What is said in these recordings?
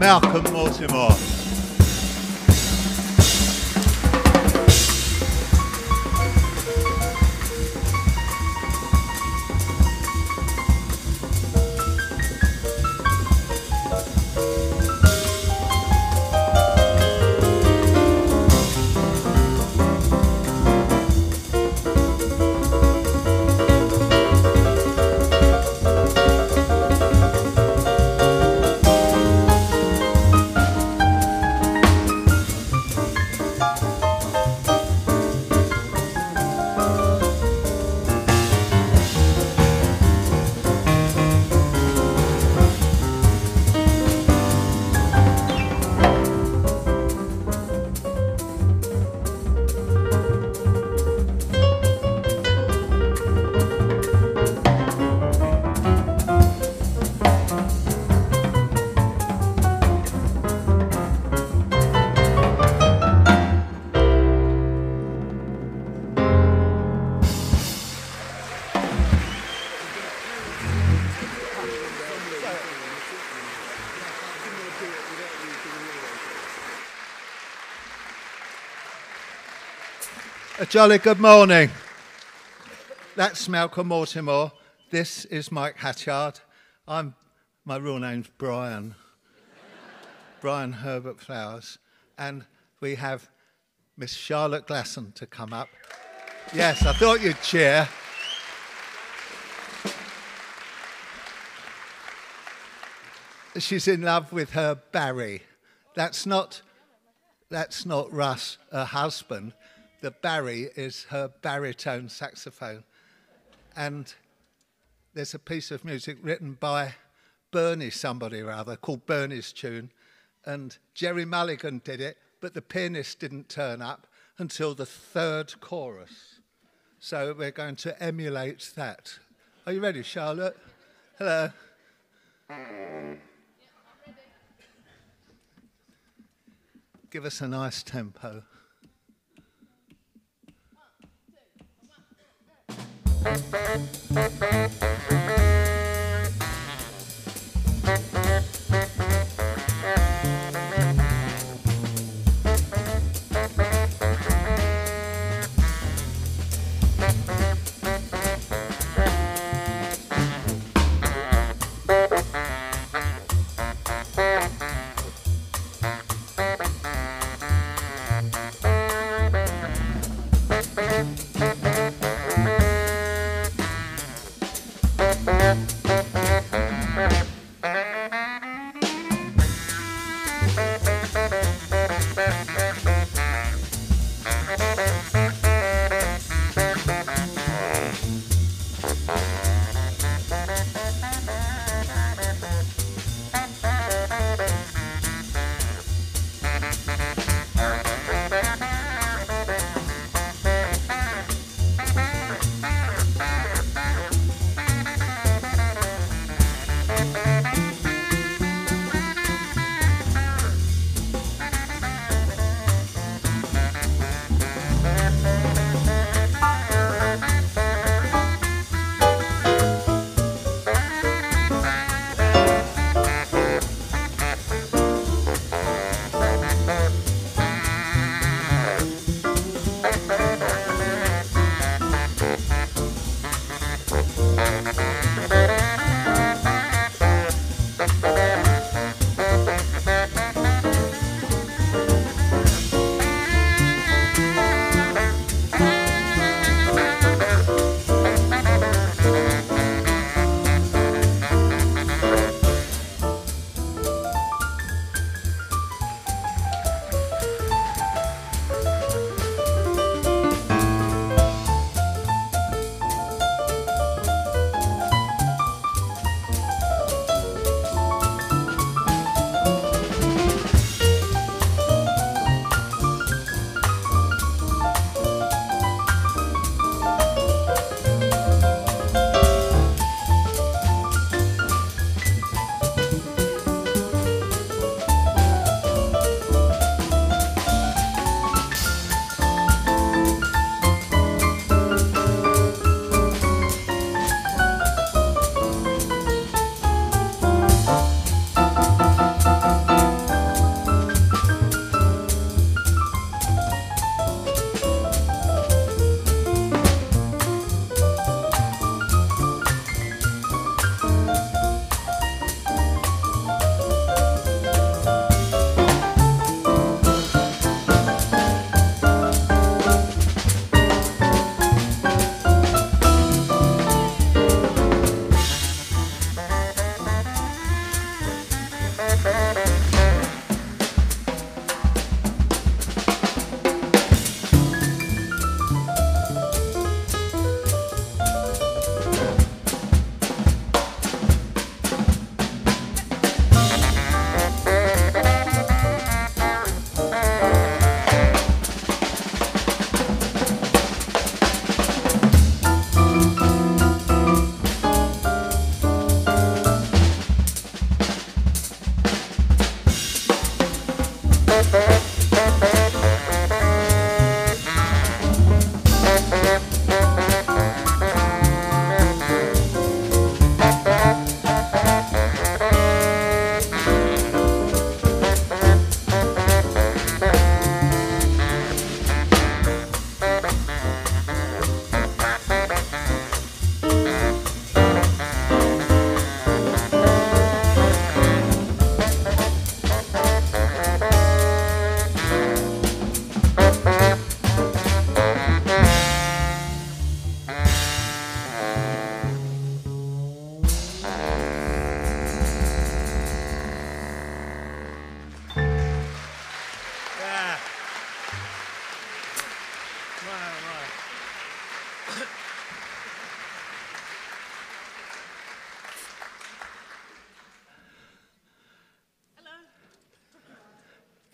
Malcolm Mortimer. A jolly good morning. That's Malcolm Mortimer. This is Mike Hatchard. My real name's Brian. Brian Herbert Flowers. And we have Miss Charlotte Glasson to come up. Yes, I thought you'd cheer. She's in love with her Barry. That's not Russ, her husband. The Barry is her baritone saxophone. And there's a piece of music written by Bernie somebody or other called Bernie's Tune. And Jerry Mulligan did it, but the pianist didn't turn up until the third chorus. So we're going to emulate that. Are you ready, Charlotte? Hello. Give us a nice tempo.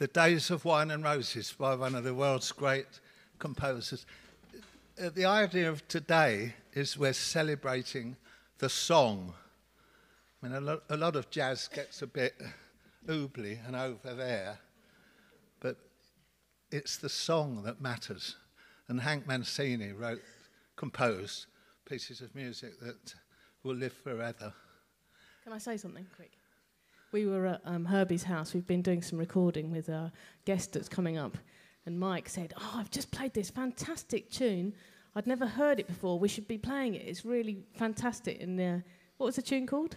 The Days of Wine and Roses by one of the world's great composers. The idea of today is we're celebrating the song. I mean, a lot of jazz gets a bit oobly and over there, but it's the song that matters. And Hank Mancini composed pieces of music that will live forever. Can I say something quick? We were at Herbie's house. We've been doing some recording with a guest that's coming up. And Mike said, I've just played this fantastic tune. I'd never heard it before. We should be playing it. It's really fantastic. And what was the tune called?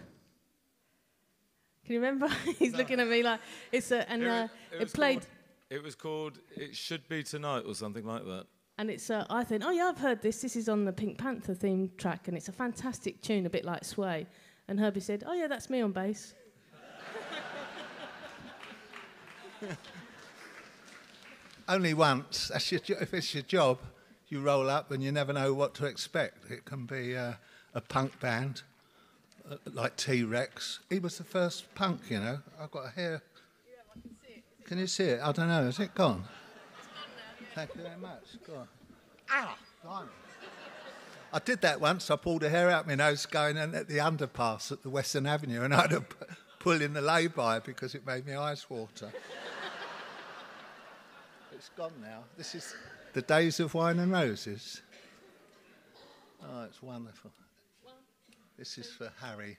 Can you remember? He's looking at me like... It played... It was called It Should Be Tonight or something like that. And it's, I think, I've heard this. This is on the Pink Panther theme track. And it's a fantastic tune, a bit like Sway. And Herbie said, that's me on bass. Only once. If it's your job, you roll up and you never know what to expect. It can be a punk band, like T-Rex. He was the first punk, you know. I've got a hair. Yeah, I can see it. Can you see it? I don't know. Is it gone? It's gone now, yeah. Thank you very much. Go on. Ah! Blimey. I did that once. I pulled a hair out my nose going in at the underpass at the Western Avenue, and I had to pull in the lay-by because it made my eyes water. It's gone now. This is The Days of Wine and Roses. Oh, it's wonderful. This is for Harry.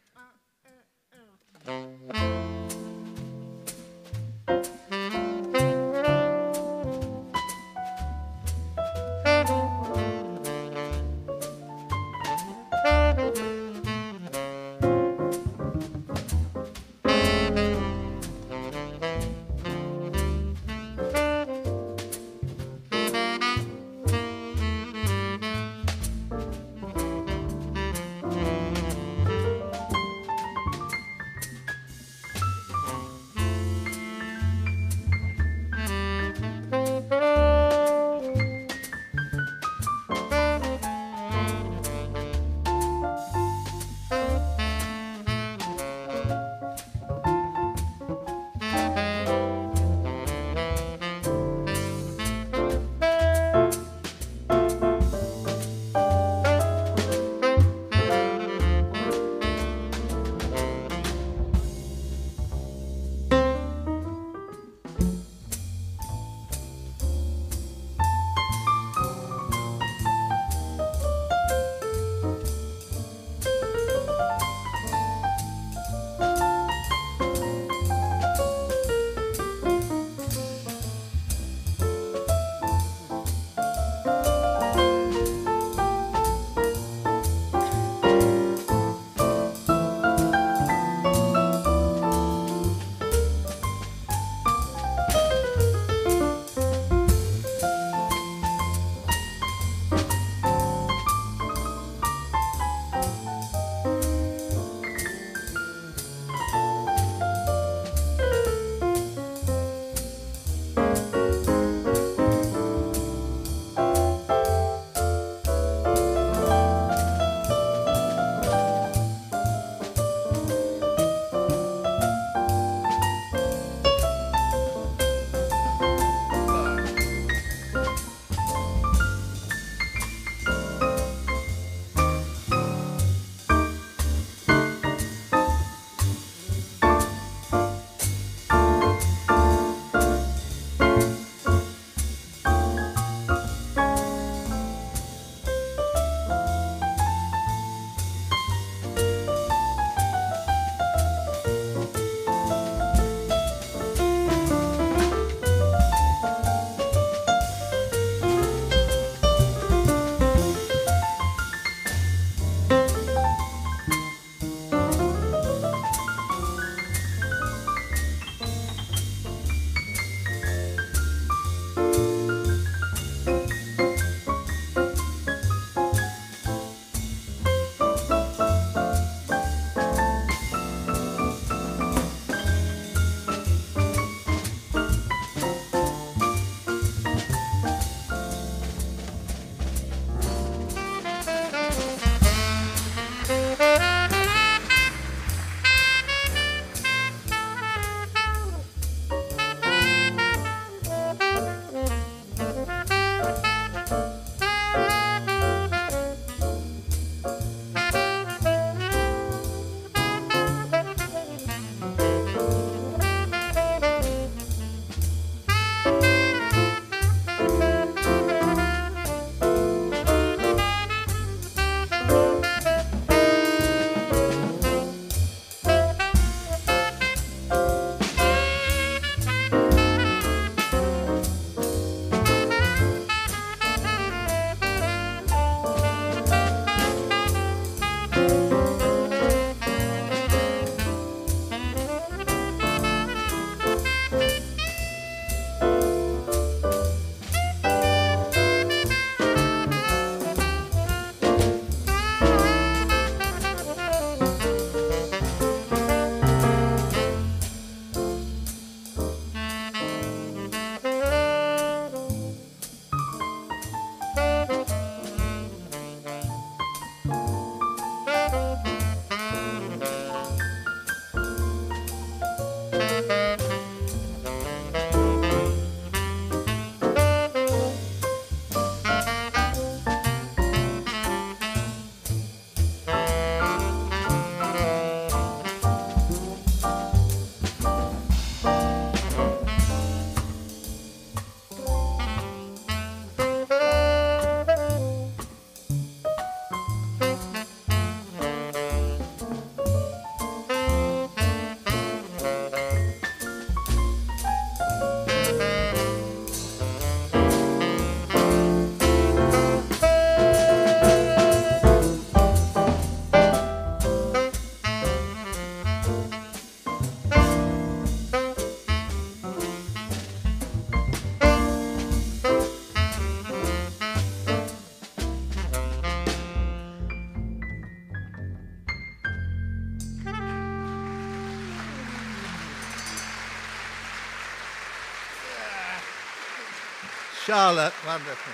Charlotte, wonderful.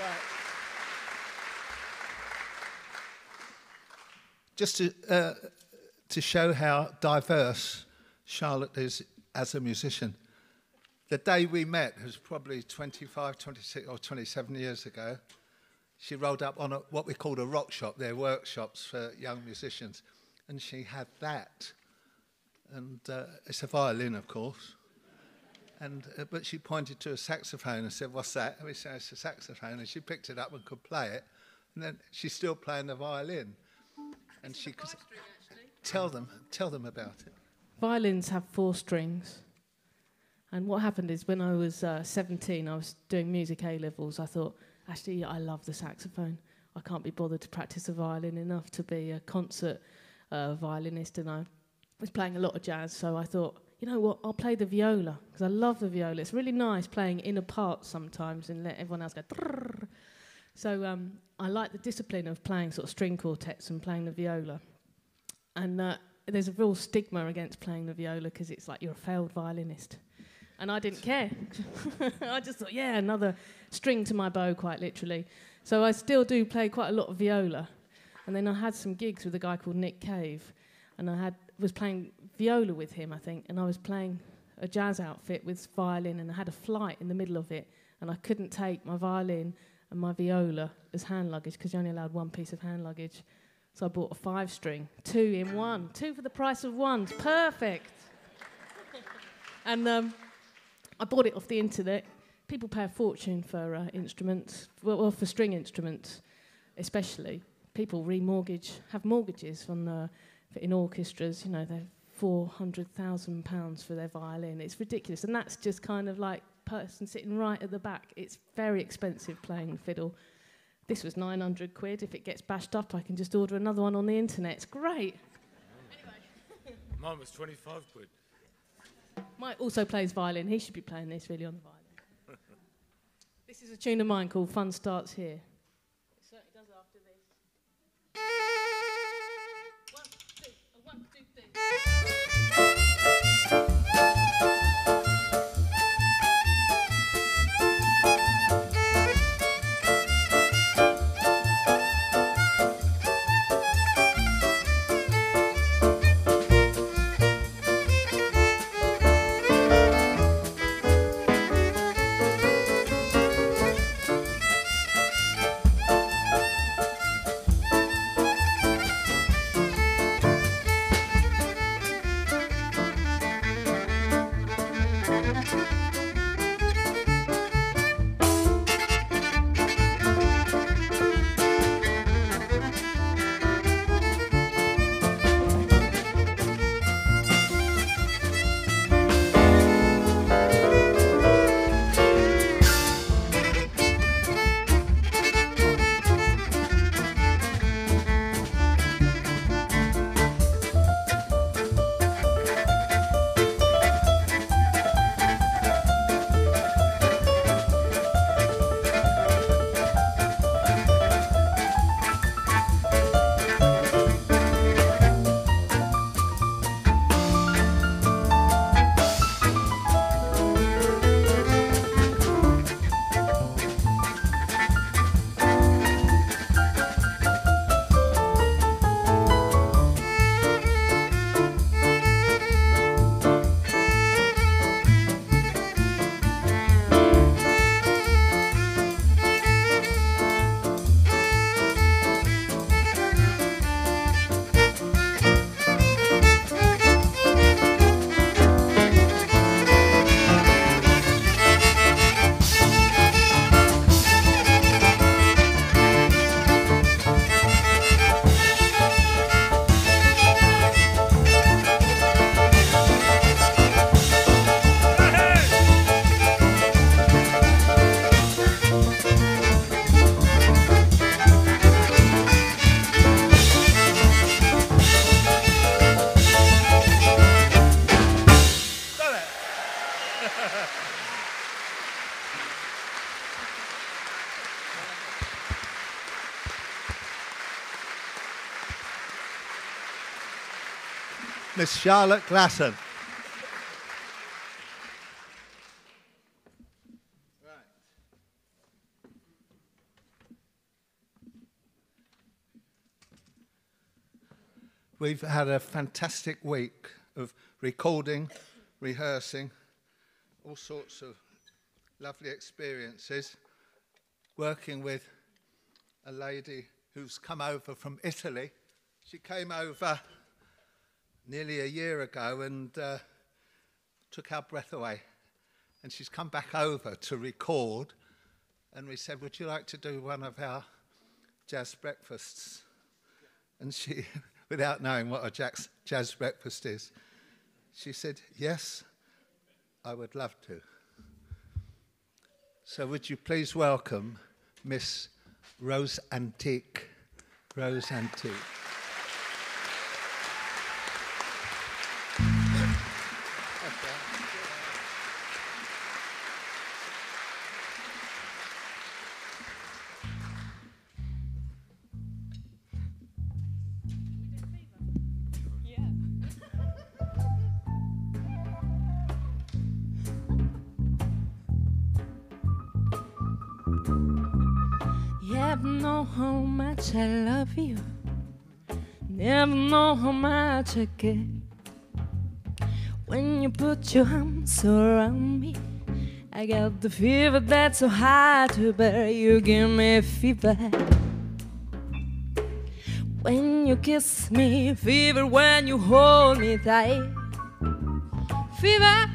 Right. Just to show how diverse Charlotte is as a musician, the day we met was probably 25, 26 or 27 years ago. She rolled up on what we called a rock shop. They're workshops for young musicians. And she had that. And it's a violin, of course. And but she pointed to a saxophone and said, "What's that?" And we said, "It's a saxophone." And she picked it up and could play it. And then she's still playing the violin. And she could tell them about it. Violins have 4 strings. And what happened is when I was 17, I was doing music A-levels. I thought, actually, I love the saxophone. I can't be bothered to practice the violin enough to be a concert violinist. And I was playing a lot of jazz, so I thought, you know what, I'll play the viola, because I love the viola. It's really nice playing inner parts sometimes and let everyone else go. Trrr. So I like the discipline of playing sort of string quartets and playing the viola. And there's a real stigma against playing the viola because it's like you're a failed violinist. And I didn't care. I just thought, yeah, another string to my bow, quite literally. So I still do play quite a lot of viola. And then I had some gigs with a guy called Nick Cave. And I was playing viola with him, I think. And I was playing a jazz outfit with violin. And I had a flight in the middle of it. And I couldn't take my violin and my viola as hand luggage because you're only allowed 1 piece of hand luggage. So I bought a 5-string, 2 in 1. 2 for the price of 1. It's perfect. And I bought it off the internet. People pay a fortune for instruments, well, for string instruments, especially. People have mortgages in orchestras. You know, they're £400,000 for their violin. It's ridiculous, and that's just kind of like person sitting right at the back. It's very expensive playing fiddle. This was 900 quid. If it gets bashed up, I can just order another one on the internet. It's great. Anyway. Mine was 25 quid. Mike also plays violin. He should be playing this really on the violin. This is a tune of mine called Fun Starts Here. It certainly does after this. 1, 2, 3. Miss Charlotte Glasson. Right. We've had a fantastic week of recording, rehearsing, all sorts of lovely experiences, working with a lady who's come over from Italy. She came over nearly a year ago and took our breath away. And she's come back over to record. And we said, would you like to do one of our jazz breakfasts? And she, without knowing what a jazz breakfast is, she said, yes, I would love to. So would you please welcome Miss Rosantique. Rosantique. Never know how much I love you. Never know how much I care. When you put your arms around me, I got the fever that's so hard to bear. You give me fever when you kiss me, fever when you hold me tight, fever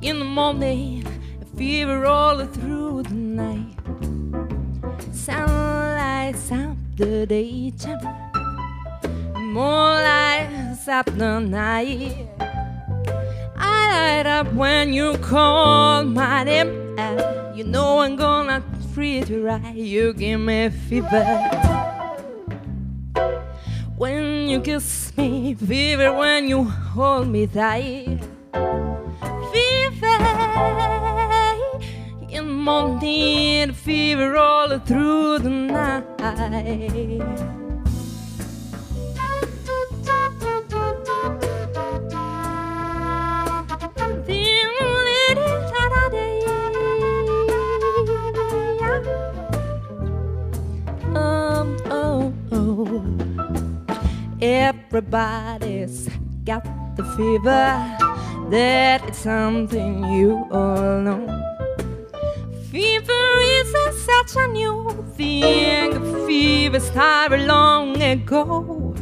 in the morning, fever all through the night. Sunlight up the daytime, moonlight up the night. I light up when you call my name, and you know I'm gonna treat you right. You give me fever when you kiss me, fever when you hold me tight, fever in the morning, fever all through the night. Everybody's got the fever, that is something you all know. Fever isn't such a new thing, fever started long ago.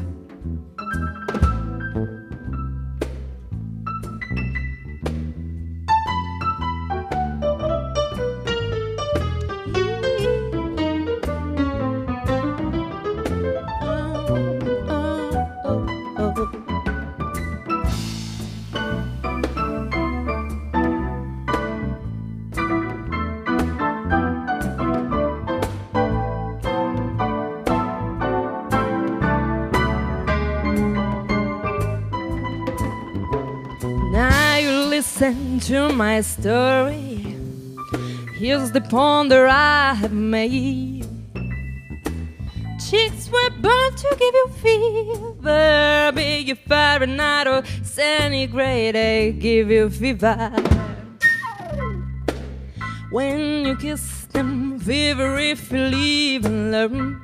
Listen to my story. Here's the ponder I have made. Cheeks were burned to give you fever. Be you Fahrenheit or centigrade, they give you fever. When you kiss them, fever if you leave and learn.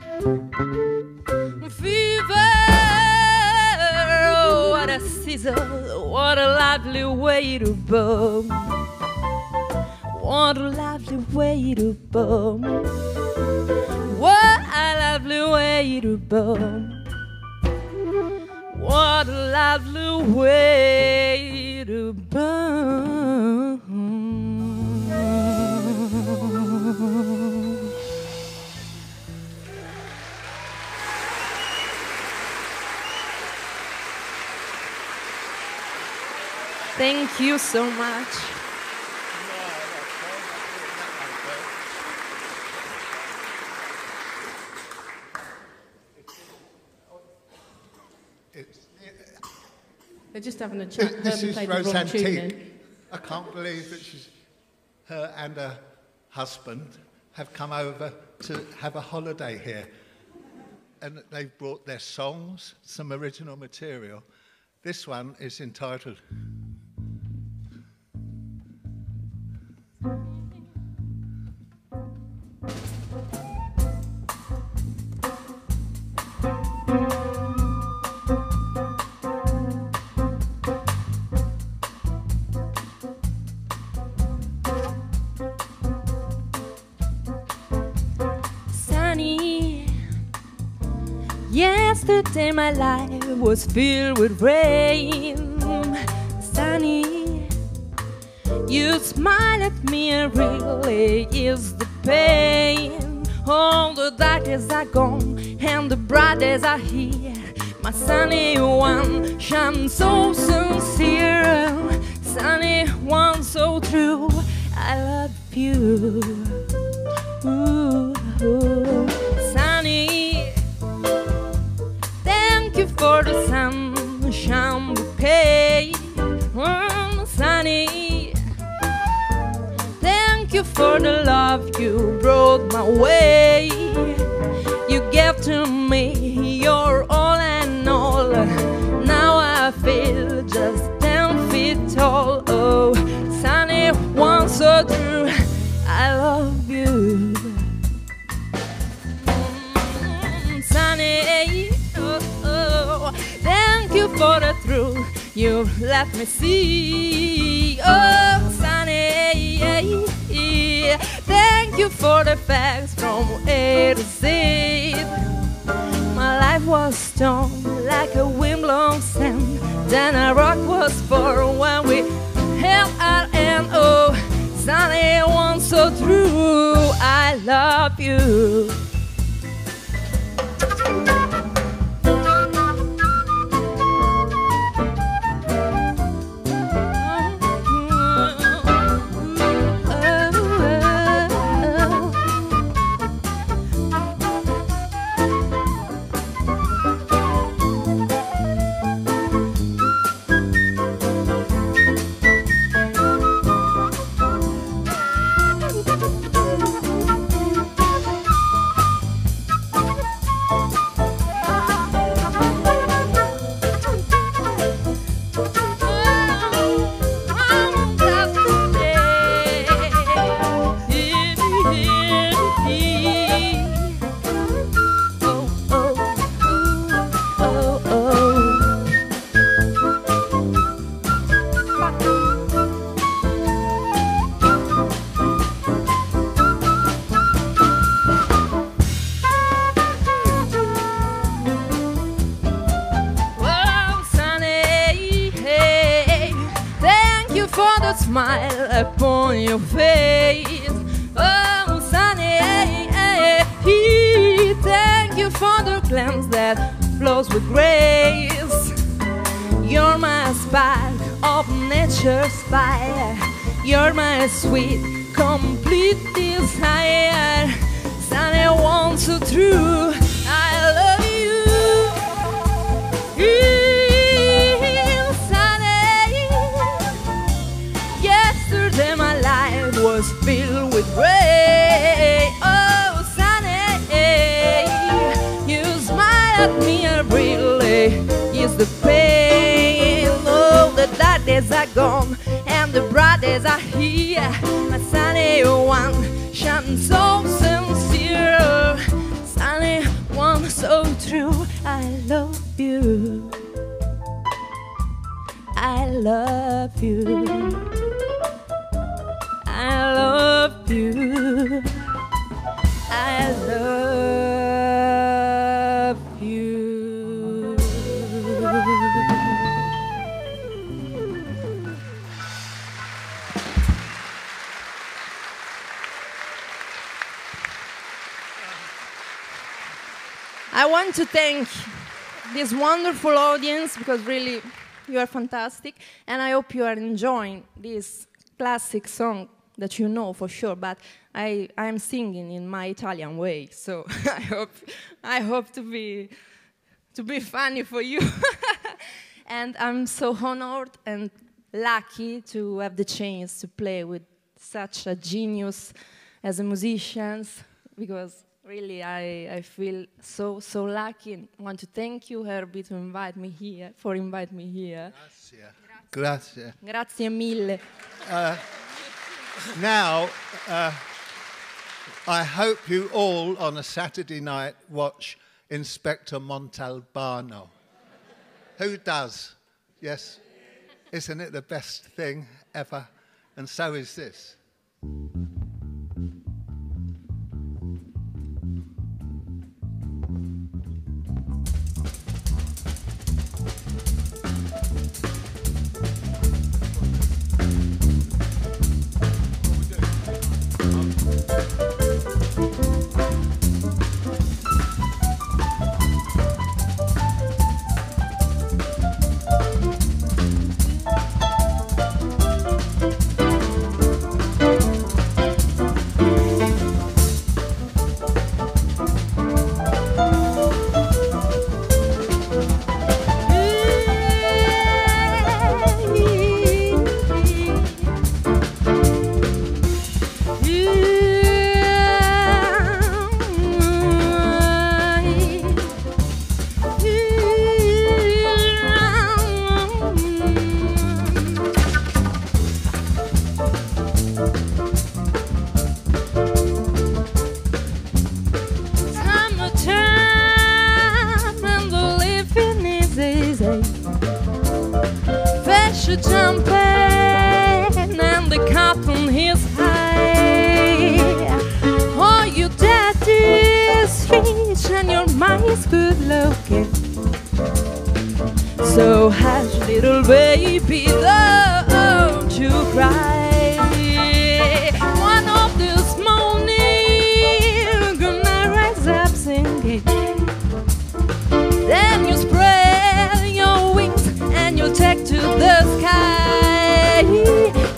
Fever, oh, what a sizzle, what a lovely way to burn. What a lovely way to burn. What a lovely way to burn. What a lovely way to burn. Thank you so much. They're just having a chat. This is played the wrong tune Rosantique. then. I can't believe that her and her husband have come over to have a holiday here. And they've brought their songs, some original material. This one is entitled Yesterday my life was filled with rain. Sunny, you smile at me and really is the pain. All the dark days are gone and the bright days are here. My sunny one shines so sincere. Sunny one so true, I love you. Ooh, ooh. Sunny, thank you for the sunshine bouquet. Sunny, thank you for the love you brought my way. You gave to me your all and all. Now I feel just 10 feet tall. Oh, sunny one so true, I love you. Sunny, oh, oh, thank you for the truth you let me see. Oh, sunny, thank you for the facts from A to Z. My life was torn like a wind-blown sand. Then a rock was formed when we held our end. Oh, sunny one so true, I love you. Smile upon your face. Oh, sunny, thank you for the glance that flows with grace. You're my spark of nature's fire. You're my sweet, complete desire. Sunny one so true, I love you. Yesterday my life was filled with rain. Oh, sunny, you smile at me and really is the pain. Oh, the dark days are gone and the bright days are here. My sunny one shines so sincere. Sunny one so true, I love you. I love you. I love you. I love you. I want to thank this wonderful audience because really you are fantastic, and I hope you are enjoying this classic song that you know for sure, but I'm singing in my Italian way, so I hope to be funny for you. And I'm so honored and lucky to have the chance to play with such a genius as a musician, because really I feel so lucky, and want to thank you, Herbie, for inviting me here. Grazie. Grazie mille. Now, I hope you all on a Saturday night watch Inspector Montalbano. Who does? Yes? Isn't it the best thing ever? And so is this. Jumping and the cotton is high. Oh, your daddy's rich and your mom's good looking. So hush, little baby, don't you cry. One of this morning, gonna rise up singing. Then you spread your wings and you'll take to the sky.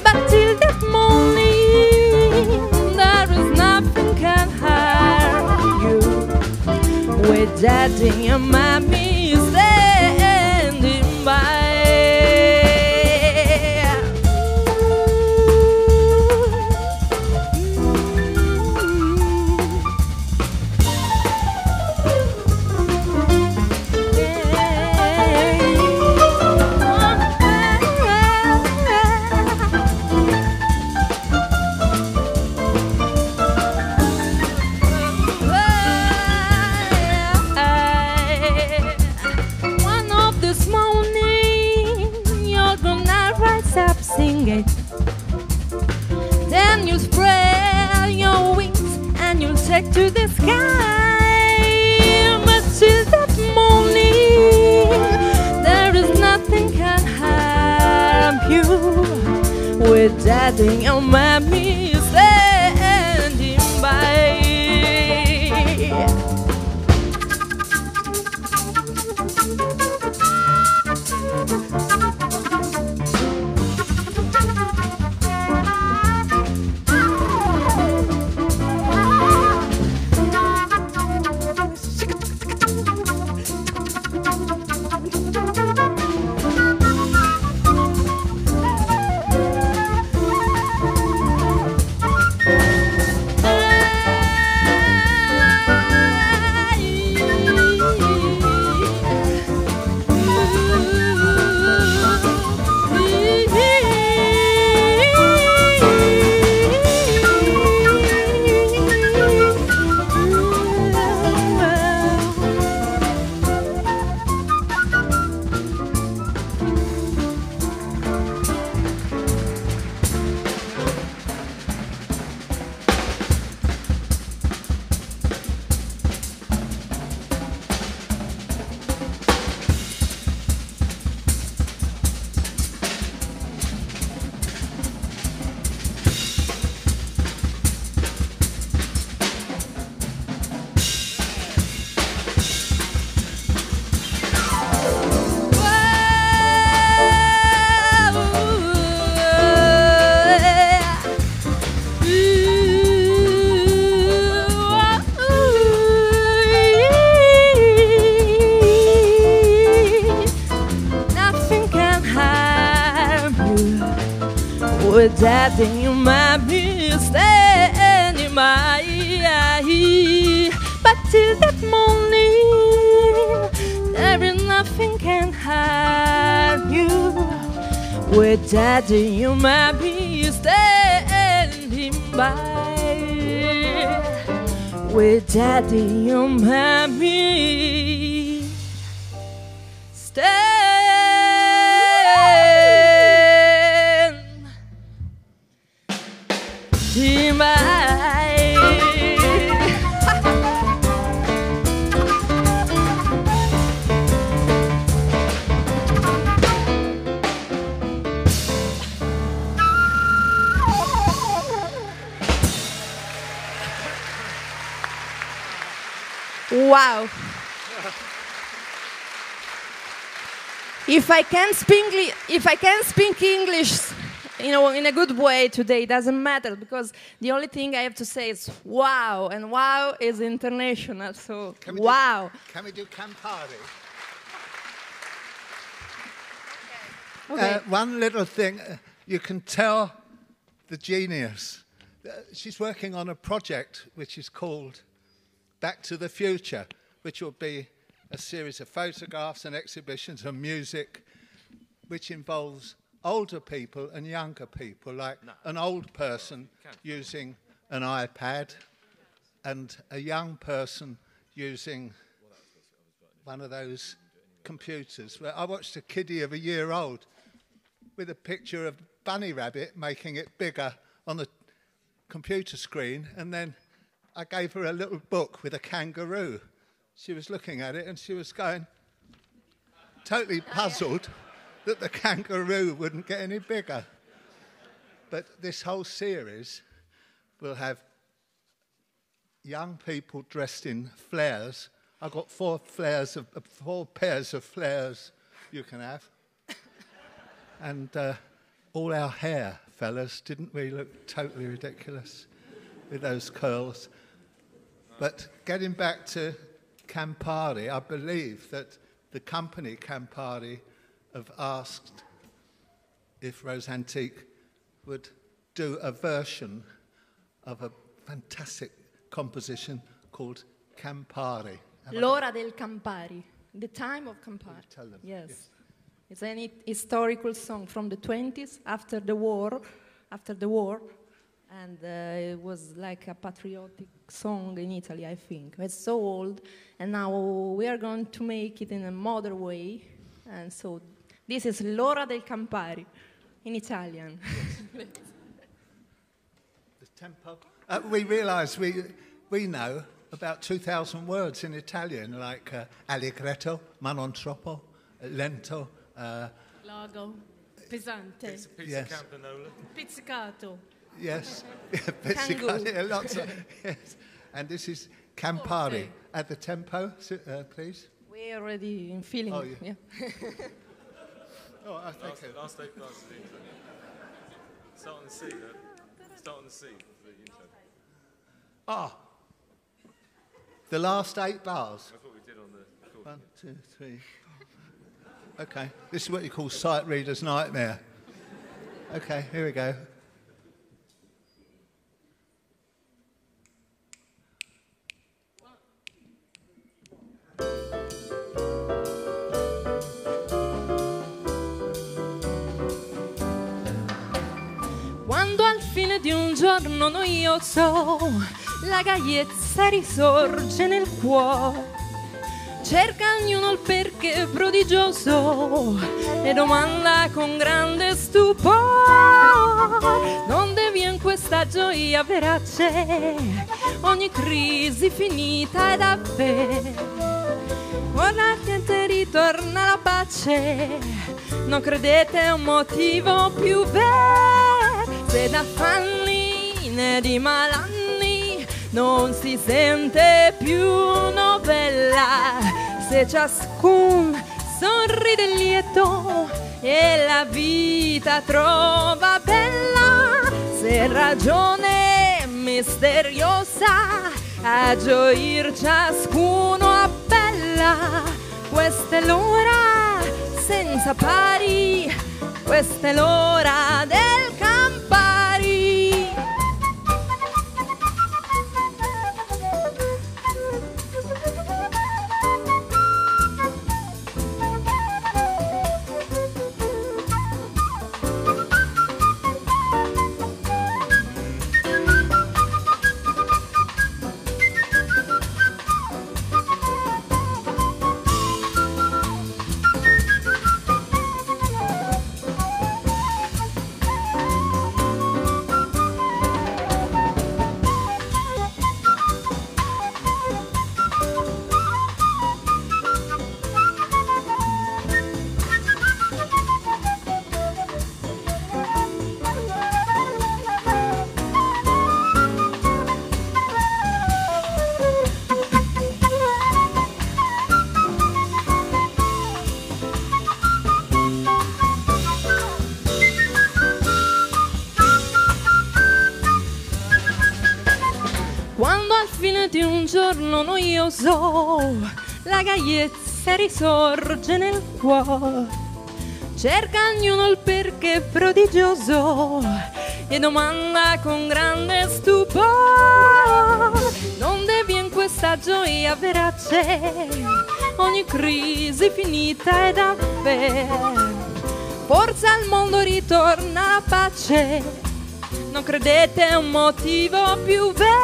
But till that morning, there is nothing can harm you. With daddy and mommy standing by. Singing. Then you spread your wings and you'll take to the sky. But till that morning, there is nothing can harm you. With daddy and mommy standing by. With daddy and mommy standing by. But till that morning, there is nothing can harm you. With daddy and mommy standing by. With daddy and mommy standing. Wow. If I can speak English in a good way today, it doesn't matter, because the only thing I have to say is wow, and wow is international, so wow. Can we do Campari? Okay. One little thing, you can tell the genius. She's working on a project which is called Back to the Future, which will be a series of photographs and exhibitions and music which involves older people and younger people, like an old person using an iPad and a young person using one of those computers. I watched a kiddie of a year old with a picture of Bunny Rabbit, making it bigger on the computer screen, and then I gave her a little book with a kangaroo. She was looking at it and she was going, totally puzzled that the kangaroo wouldn't get any bigger. But this whole series will have young people dressed in flares. I've got four pairs of flares you can have. And all our hair, fellas, didn't we look totally ridiculous with those curls? But getting back to Campari, I believe that the company Campari have asked if Rosantique would do a version of a fantastic composition called Campari. L'ora del Campari, the time of Campari. Tell them. Yes. It's an historical song from the 20s, after the war, and it was like a patriotic song in Italy, I think. It's so old, and now we are going to make it in a modern way, and so this is L'ora del Campari in Italian. Yes. The tempo. We realise we know about 2,000 words in Italian, like allegretto, ma non troppo, lento. Largo, pesante, Pizza Campanola. pizzicato. Yes, pizzicato, lots of, yes. And this is Campari. At the tempo, please. We're already in feeling. Oh, yeah. Oh, I think Last day, last C. Start on the C. Start on the C for the intro. Ah, the last 8 bars. That's what we did on the record. 1, 2, 3. Okay, this is what you call sight reader's nightmare. Okay, here we go. Quando al fine di un giorno noioso la gaiezza risorge nel cuore, cerca ognuno il perché prodigioso e domanda con grande stupore: donde vien questa gioia verace, ogni crisi finita ed a fe, ora niente ritorna la pace, non credete è un motivo più vero, se da anni né di malanni non si sente più novella, se ciascun sorride lieto e la vita trova bella, se ragione misteriosa a gioir ciascuno appella, questa è l'ora senza pari, questa è l'ora del Campari. Quando al fine di un giorno noioso la gaiezza risorge nel cuore, cerca ognuno il perché prodigioso e domanda con grande stupore: non in questa gioia verace ogni crisi finita è davvero. Forse al mondo ritorna la pace, non credete è un motivo più vero?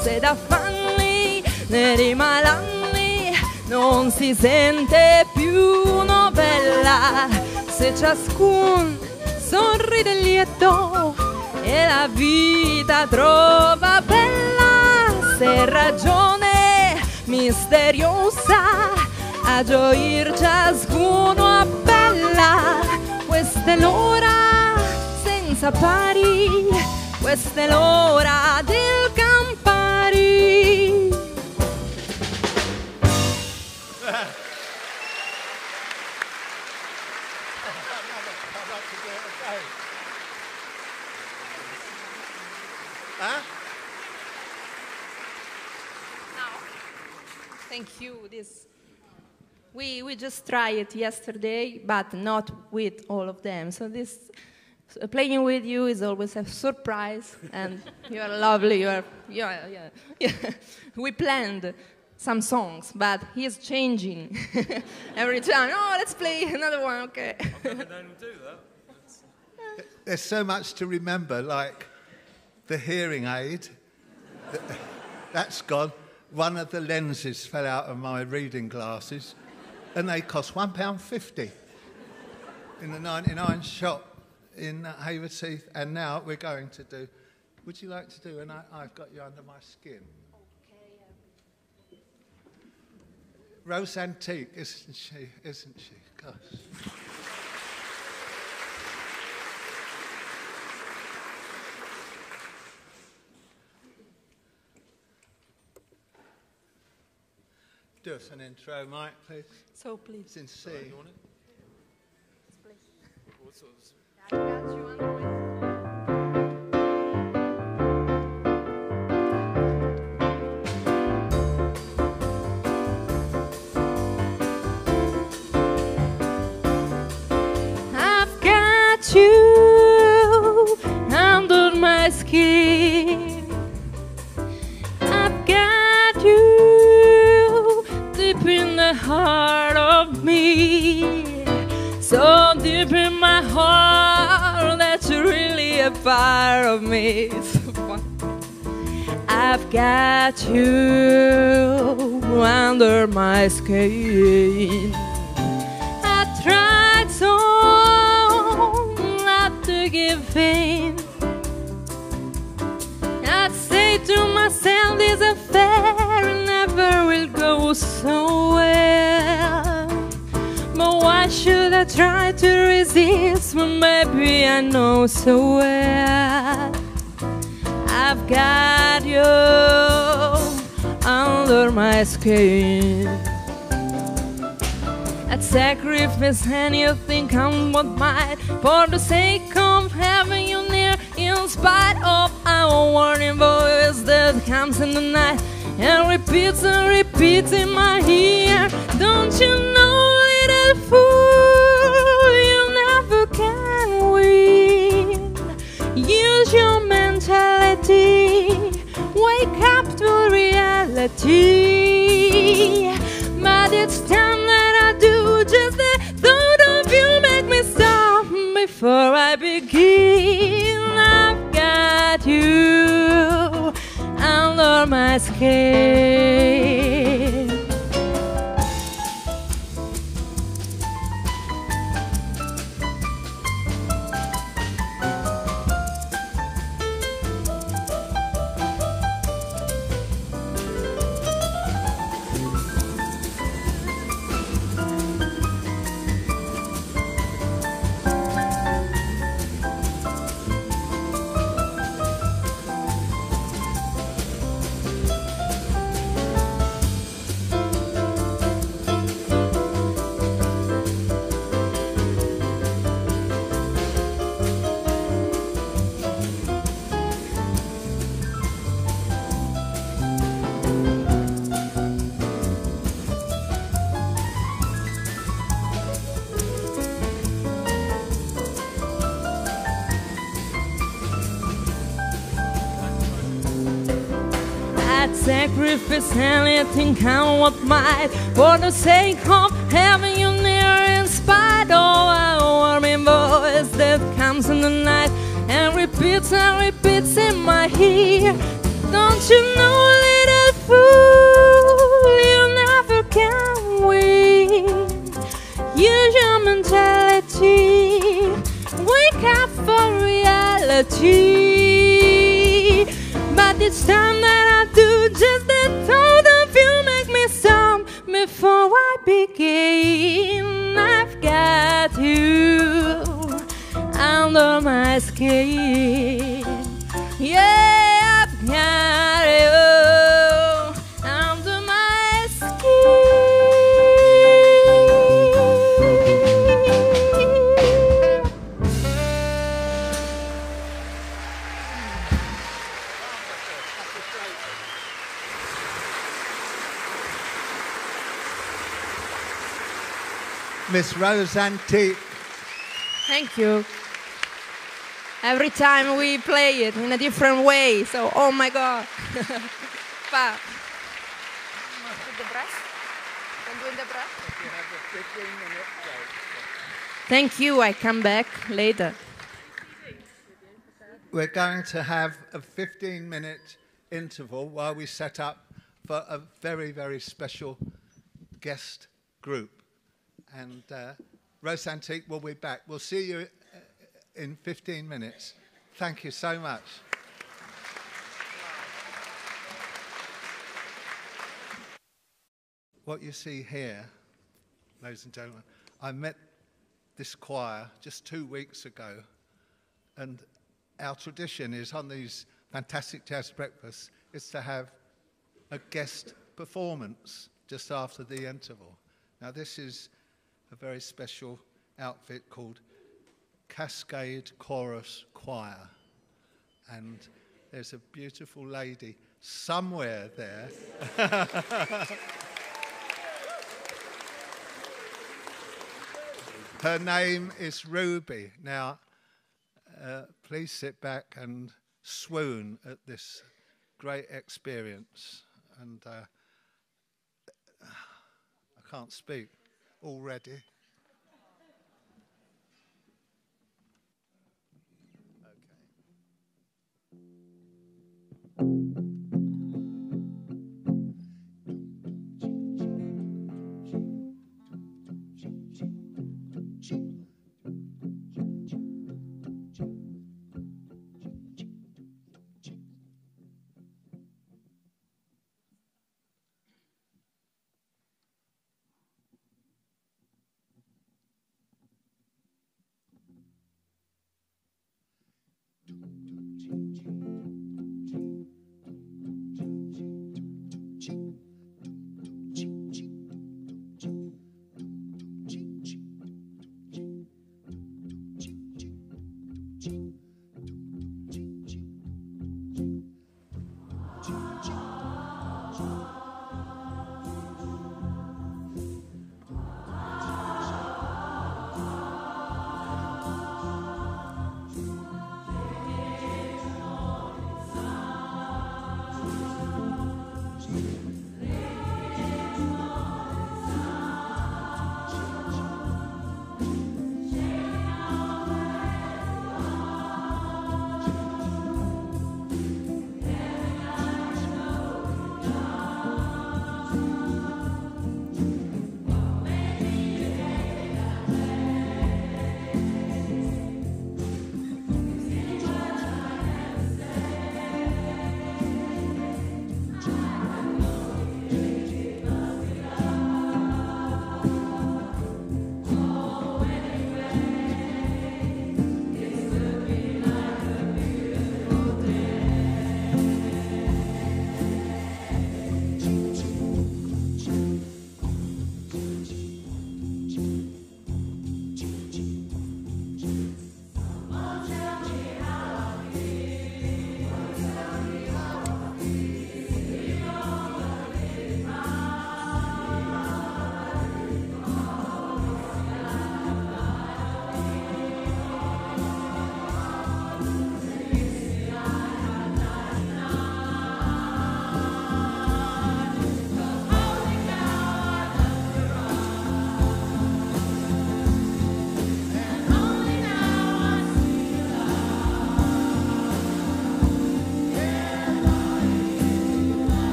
Se da fanni nei malanni non si sente più novella, se ciascun sorride lieto e la vita trova bella, se ragione misteriosa a gioir ciascuno appella. Questa è l'ora senza pari, questa è l'ora del Campari. Thank you. We just tried it yesterday, but not with all of them. So playing with you is always a surprise, and you are lovely. Yeah. We planned some songs, but he is changing every time. Oh, let's play another one. Okay. I've never known him do that. There's so much to remember, like the hearing aid. That's gone. One of the lenses fell out of my reading glasses, and they cost £1.50 in the 99 shop in Haverteeth. And now we're going to do. Would you like to do? And I've got you under my skin. Okay. Rosantique, isn't she? Isn't she? Gosh. Do us an intro, Mike, please. So please. It's in C. You want it? Please. What sort of... I got you under my... I've got you under my skin. I've got you deep in the heart of me, so deep in my heart that you're really a part of me. I've got you under my skin. I tried so not to give in. I'd say to myself, this affair never will go so well. But why should I try to resist when maybe I know so well I've got you under my skin? I'd sacrifice anything come what might for the sake of having you near, in spite of our warning voice that comes in the night and repeats in my ear. Don't you know, little fool, you never can win. Use your mentality, wake up to reality. But it's time that I do, just the thought of you make me stop before I begin. I've got you under my skin. I'd sacrifice anything come what might for the sake of having you near, in spite of a warming voice that comes in the night and repeats in my ear. Don't you know, little fool, you never can win. Use your mentality, wake up for reality. But each time that I do, just the thought of you make me stop. Before I begin, I've got you under my skin. Yeah, I've got you under my skin. Miss Rosantique. Thank you. Every time we play it in a different way, so oh my God. Pa. Thank you, I come back later. We're going to have a 15-minute interval while we set up for a very, very special guest group. And Rosantique will be back. We'll see you in 15 minutes. Thank you so much. What you see here, ladies and gentlemen, I met this choir just 2 weeks ago, and our tradition is on these fantastic jazz breakfasts is to have a guest performance just after the interval. Now this is a very special outfit called Cascade Chorus Choir, and there's a beautiful lady somewhere there. Her name is Ruby. Now, please sit back and swoon at this great experience. And I can't speak already.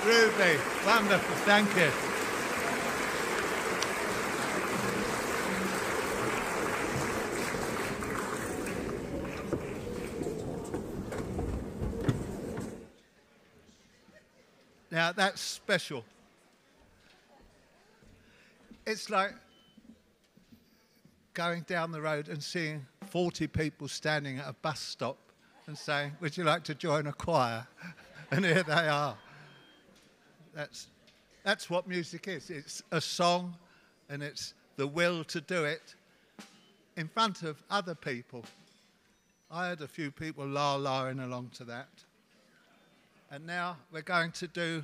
Ruby, wonderful, thank you. Now that's special. It's like going down the road and seeing 40 people standing at a bus stop and saying, would you like to join a choir? And here they are. That's what music is. It's a song, and it's the will to do it in front of other people. I had a few people la-laing along to that. And now we're going to do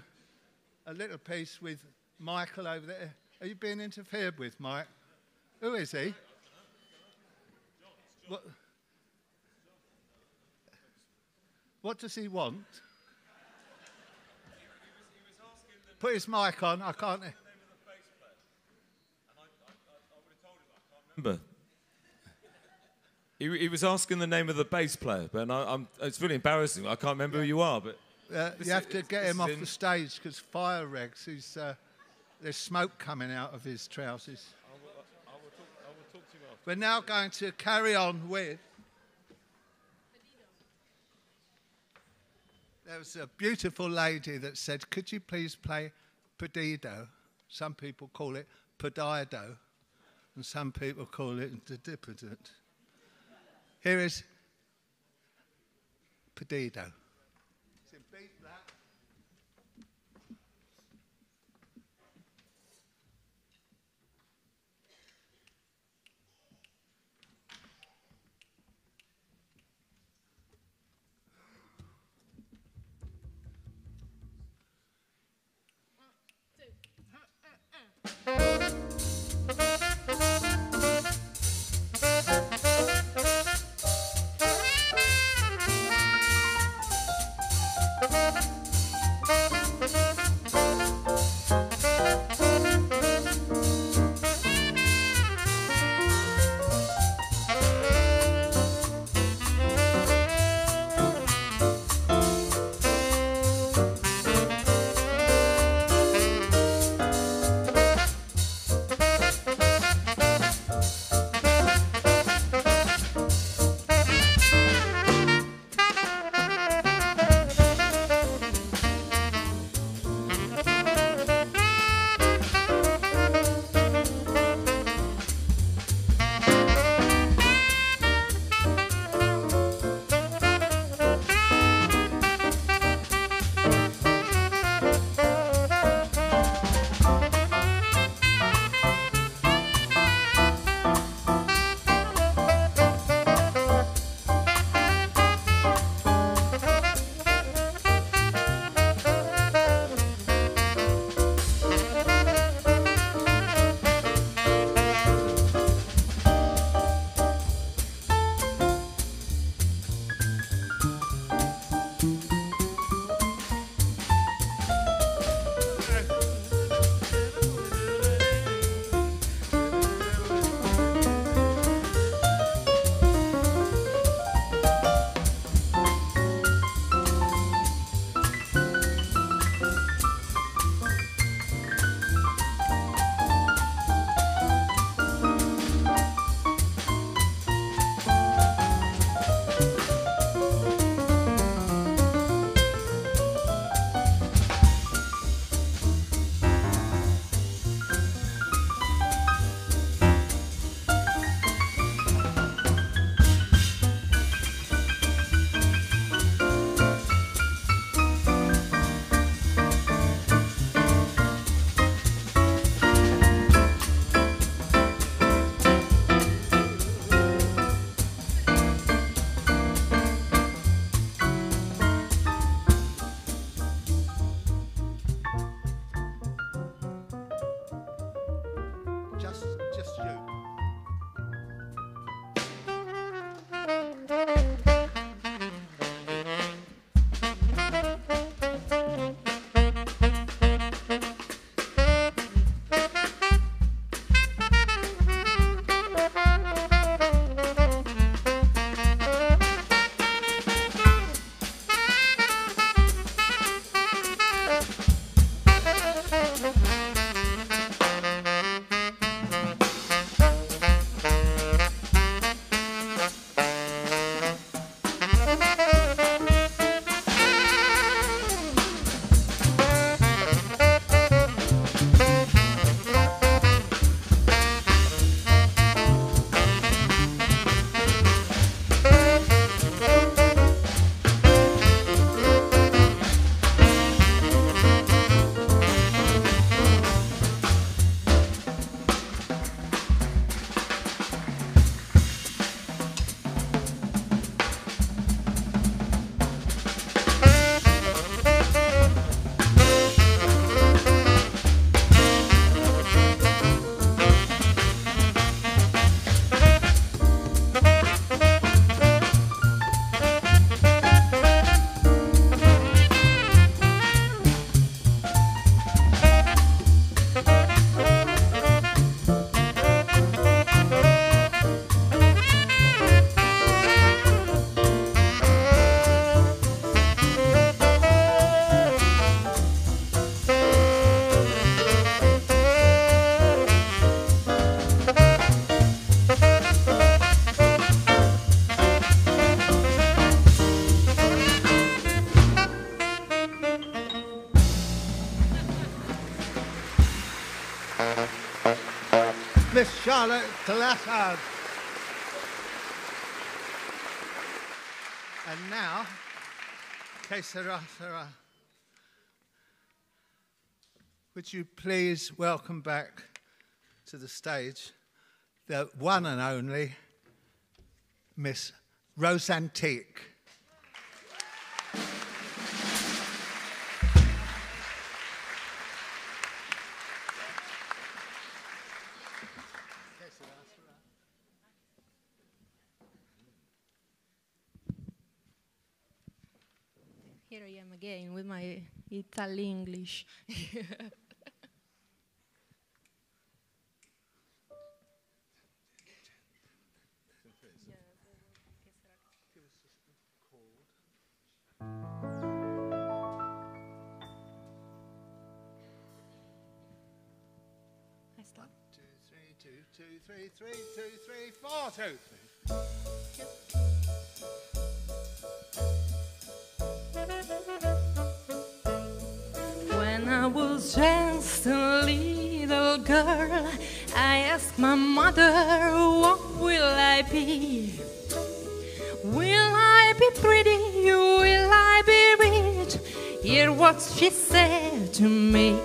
a little piece with Michael over there. Are you being interfered with, Mike? Who is he? What does he want? Put his mic on. I can't. Remember. He was asking the name of the bass player, but it's really embarrassing. I can't remember who you are, but you have to get him off the stage because fire regs. There's smoke coming out of his trousers. I will talk to you after. We're now going to carry on with. There was a beautiful lady that said, could you please play Perdido? Some people call it Pedido, and some people call it Didipident. Here is Perdido. So beat that. Miss Charlotte Glassard. And now, Que sera, sera. Would you please welcome back to the stage the one and only Miss Rosantique. Here I am again with my Italian-English. I start. 1, 2, 3, 2, 2, 3, 3, 2, 3, 4, 2, 3. When I was just a little girl, I asked my mother, what will I be? Will I be pretty? Will I be rich? Hear what she said to me.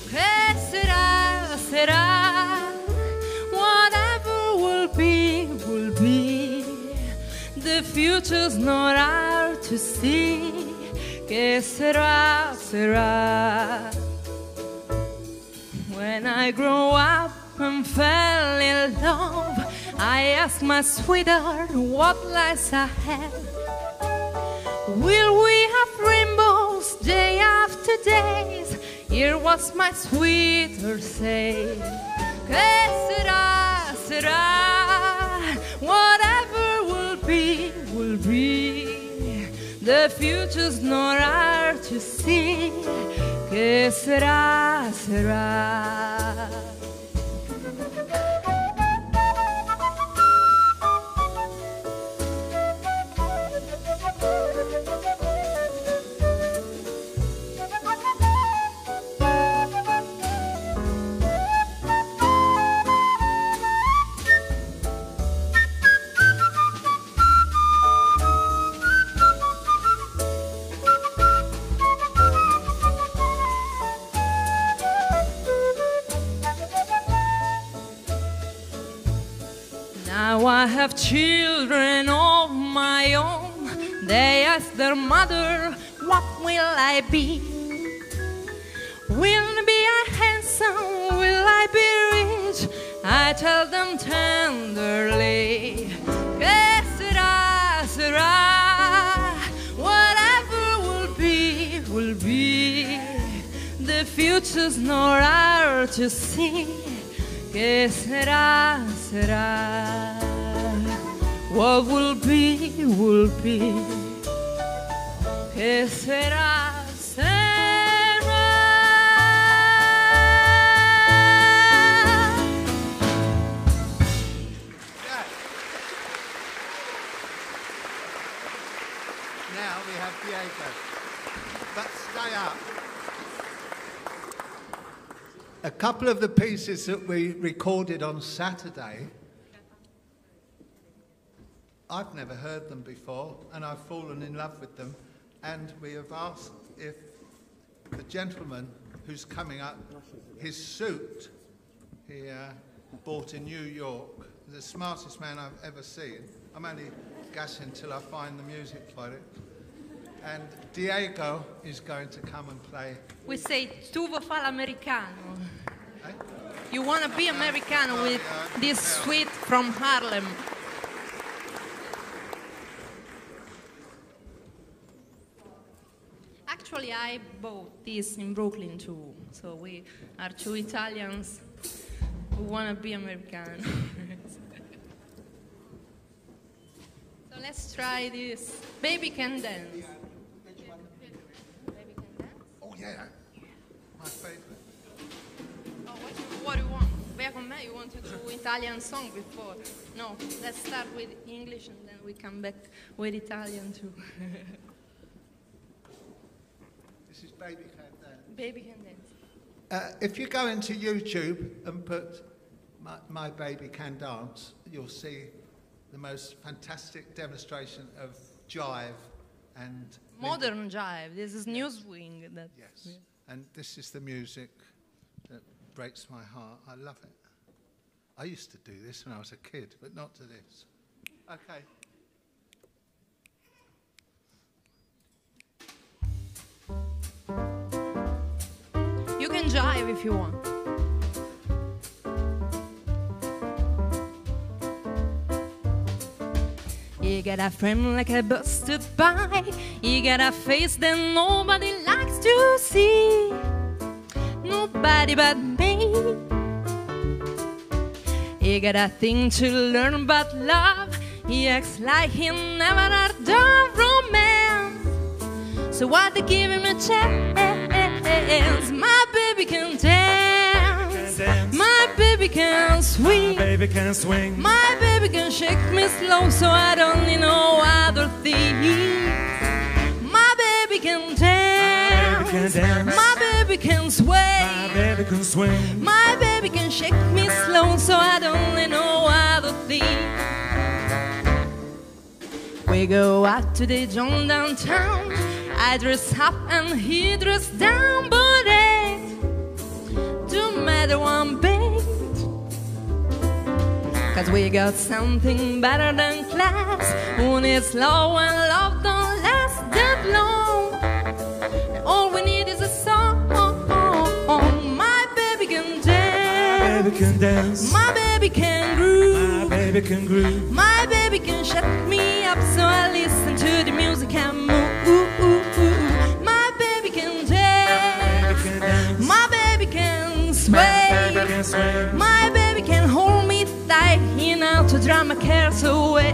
Que sera, sera. Whatever will be, will be. The future's not hard to see. Que sera, sera. When I grow up and fell in love, I asked my sweetheart what lies ahead. Will we have rainbows day after day? Hear what my sweetheart say. Que sera, sera. Whatever will be, will be. The future's not hard to see. Que sera, sera. Now I have children of my own. They ask their mother, what will I be? Will I be handsome? Will I be rich? I tell them tenderly, que sera, sera. Whatever will be, will be. The future's not hard to see. Que sera, sera. What will be, will be. Que sera, sera. Now we have Diego. But stay up. A couple of the pieces that we recorded on Saturday, I've never heard them before, and I've fallen in love with them. And we have asked if the gentleman who's coming up, his suit he bought in New York, the smartest man I've ever seen. I'm only guessing till I find the music for it. And Diego is going to come and play. We say, tu vuoi fare l'americano. Eh? You want to be Americano with this sweet from Harlem. Actually, I bought this in Brooklyn too. So we are two Italians who want to be Americano. So let's try this. Baby Can Dance. Baby Can Dance? Oh yeah, my favourite. Oh, what do you want? Bear con me, you want to do Italian song before? No, let's start with English and then we come back with Italian too. This is Baby Can Dance. Baby Can Dance. If you go into YouTube and put My Baby Can Dance, you'll see the most fantastic demonstration of jive and Modern jive. This is new swing. Yes. Yeah. And this is the music that breaks my heart. I love it. I used to do this when I was a kid, but not to this. Okay. You can jive if you want. You got a frame like a busted pie. You got a face that nobody likes to see. Nobody but me. You got a thing to learn about love. He acts like he never had done romance. So why they give him a chance? My baby can dance. My baby can swing. My baby can swing. My baby can shake me slow so I don't need no other things. My baby can dance. My baby can dance. My baby can sway. My baby can swing. My baby can shake me slow so I don't need no other things. We go out to the joint downtown. I dress up and he dress down, but it don't matter one bit. 'Cause we got something better than class. When it's low and love don't last that long. All we need is a song. My baby can dance. My baby can dance. My baby can groove. My baby can groove. My baby can shut me up so I listen to the music and move. My baby can dance. My baby can sway. My baby can hold me tight enough to drown my cares away.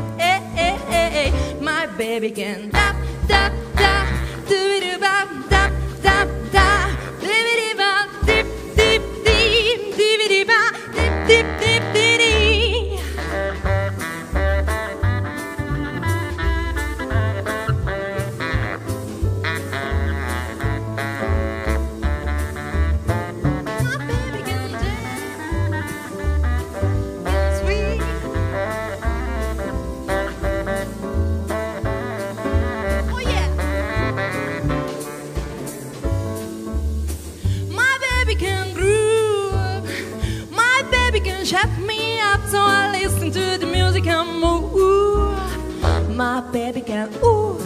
My baby can da da da do it about da da da live it about dip dip dip dip it about dip dip dip dip. Shut me up so I listen to the music and move. My baby can ooh.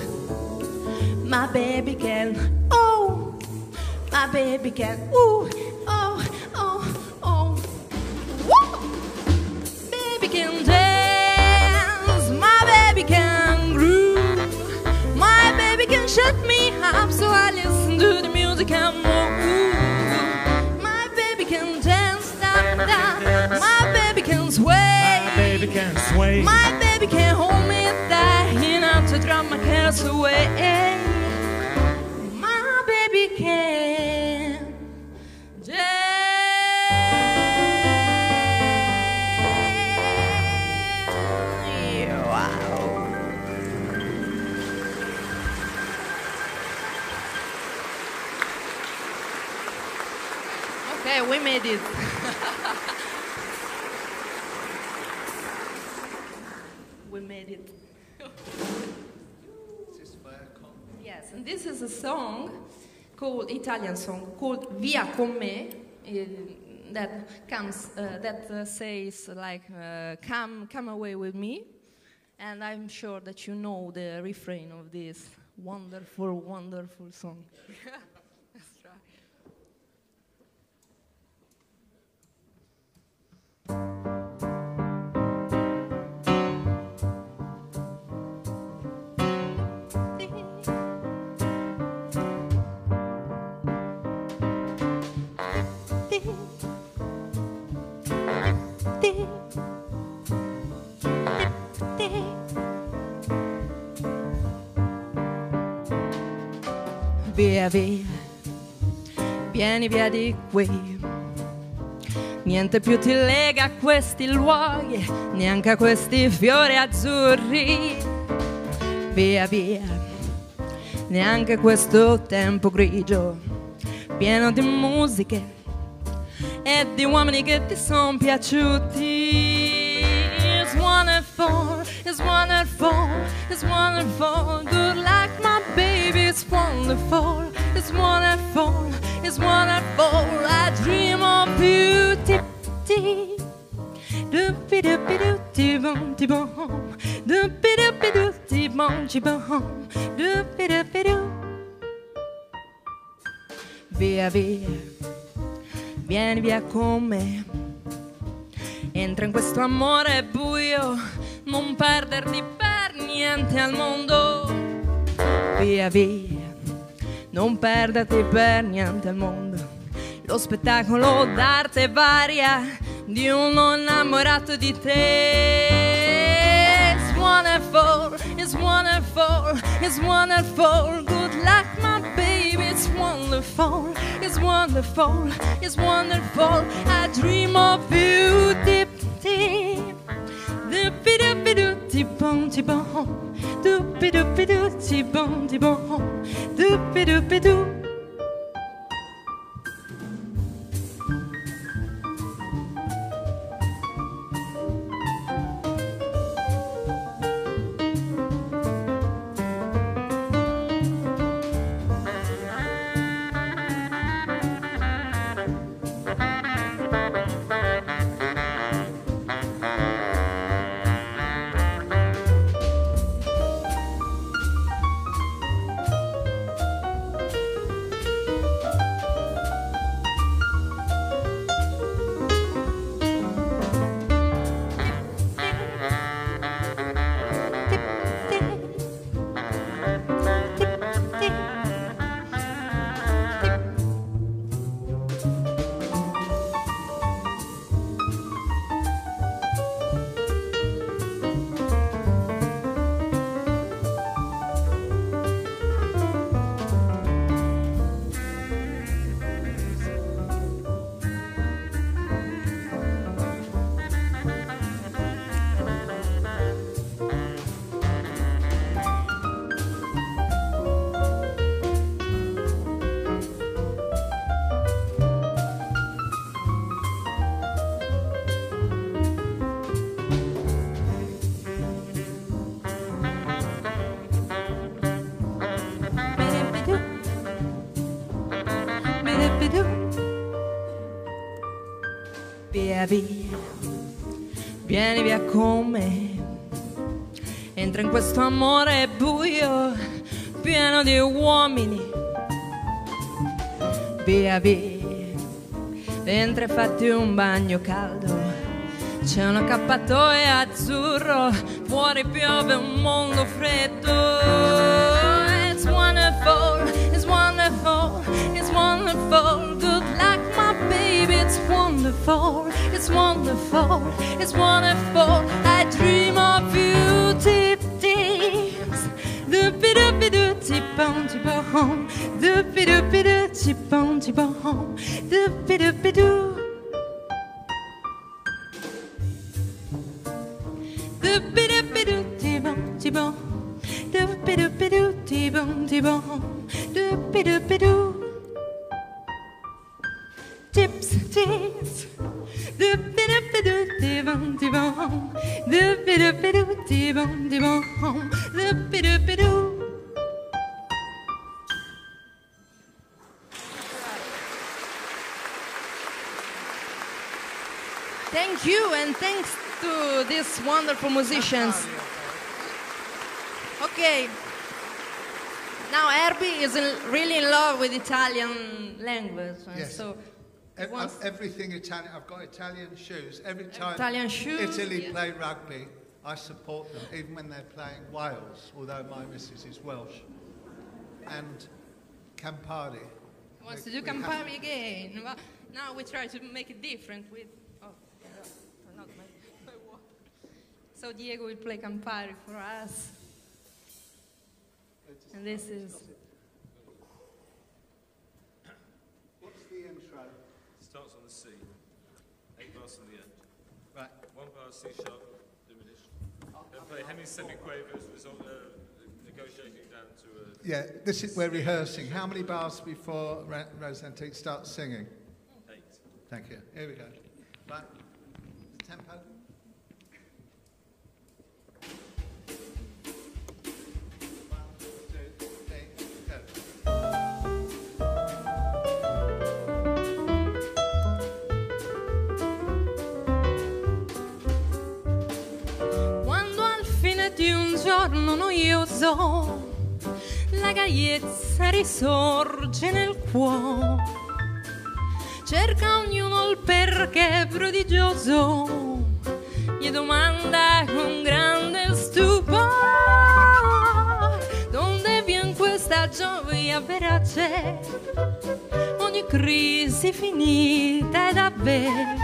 My baby can oh. My baby can ooh. Oh, oh, oh. Woo! Baby can dance. My baby can groove. My baby can shut me up so I listen to the music and move. My baby can dance. My baby can sway. My baby can sway. My baby can hold me tight enough to drown my cares away. My baby can dance. Wow. Okay, we made it. We made it. Yes, and this is a song called Italian song called Via con me, that says like come away with me, and I'm sure that you know the refrain of this wonderful, wonderful song. Let's try. Via via, vieni via di qui. Niente più ti lega a questi luoghi, neanche a questi fiori azzurri. Via via, neanche questo tempo grigio, pieno di musiche, e di uomini che ti son piaciuti. It's wonderful, it's wonderful, it's wonderful. Good luck, my baby, it's wonderful, it's wonderful, it's wonderful. I dream of you, tip-tip. Doopy-doopy-doo-dee-boom-dee-boom. Doopy-doopy-doo-dee-boom-dee-boom. Doopy-doopy-doo. Via, via, vieni via con me. Entra in questo amore buio, non perderti per niente al mondo. Via, via, non perderti per niente al mondo. Lo spettacolo d'arte varia di uno innamorato di te. It's wonderful, it's wonderful, it's wonderful. Good luck, my baby, it's wonderful, it's wonderful, it's wonderful. I dream of you, tip tip. Doopy doopy doo tip bom tip bom. Doopy doopy doo tip bom tip bom. Doopy doopy doo. Via, via, vieni via con me. Entra in questo amore buio, pieno di uomini. Via, via, entra e fatti un bagno caldo. C'è un accappatoio azzurro, fuori piove un mondo freddo. It's wonderful, it's wonderful, it's wonderful. Good luck, my baby, it's wonderful, it's wonderful, it's wonderful. I dream of you, tip tips. Doopy doopy doo tip bom tip bom. Doopy doopy doo tip bom tip bom. Doopy doopy doo. Doopy doopy doo tip bom tip bom. Doopy doopy doo tip bom tip bom. Doopy doopy doo. Tips, tips. Doopy doopy doo tip bom tip bom. Doopy doopy doo tip bom tip bom. Doopy doopy doo. Thank you, and thanks to these wonderful musicians. Okay. Now Herbie is really in love with Italian language. Yes. So everything Italian. I've got Italian shoes. Every time Italian shoes, Italy yeah. play rugby, I support them, even when they're playing Wales, although my missus is Welsh. And Campari. He wants to do Campari again. Well, now we try to make it different with... Oh, not my watch. So Diego will play Campari for us. And this is... What's the intro? Starts on the C. 8 bars on the end. Right. 1 bar C sharp diminished. Then play hemi-semiquavers, negotiating down to a... Yeah, this is we're rehearsing. How many bars before Rosantique starts singing? 8. Thank you. Here we go. Right. Tempo. Di un giorno noioso la gaiezza risorge nel cuore, cerca ognuno il perché prodigioso, gli domanda con grande stupore donde viene questa gioia verace, ogni crisi finita è davvero,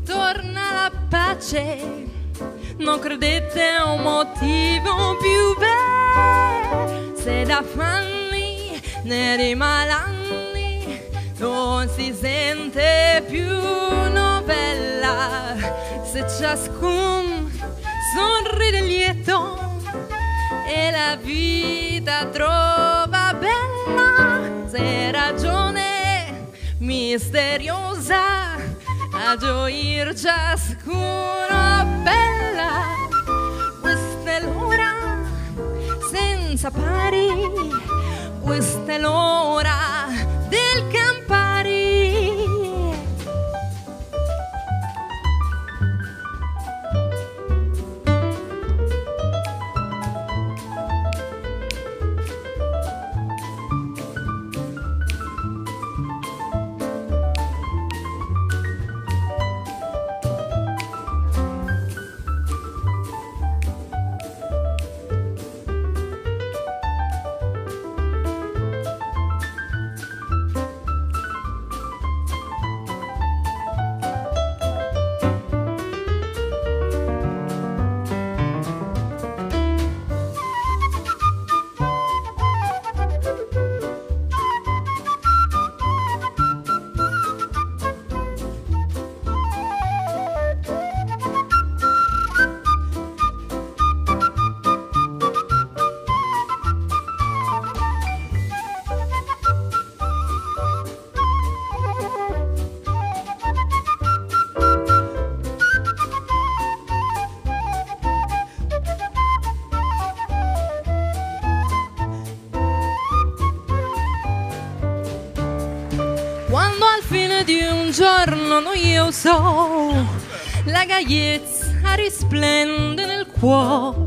torna la pace, non credete a un motivo più vero, se da fanni né di malanni non si sente più novella, se ciascun sorride lieto e la vita trova bella, se ragione misteriosa a gioir ciascuno bella, questa è l'ora senza pari, questa è l'ora del Campari. giorno noioso, la gaiezza risplende nel cuore,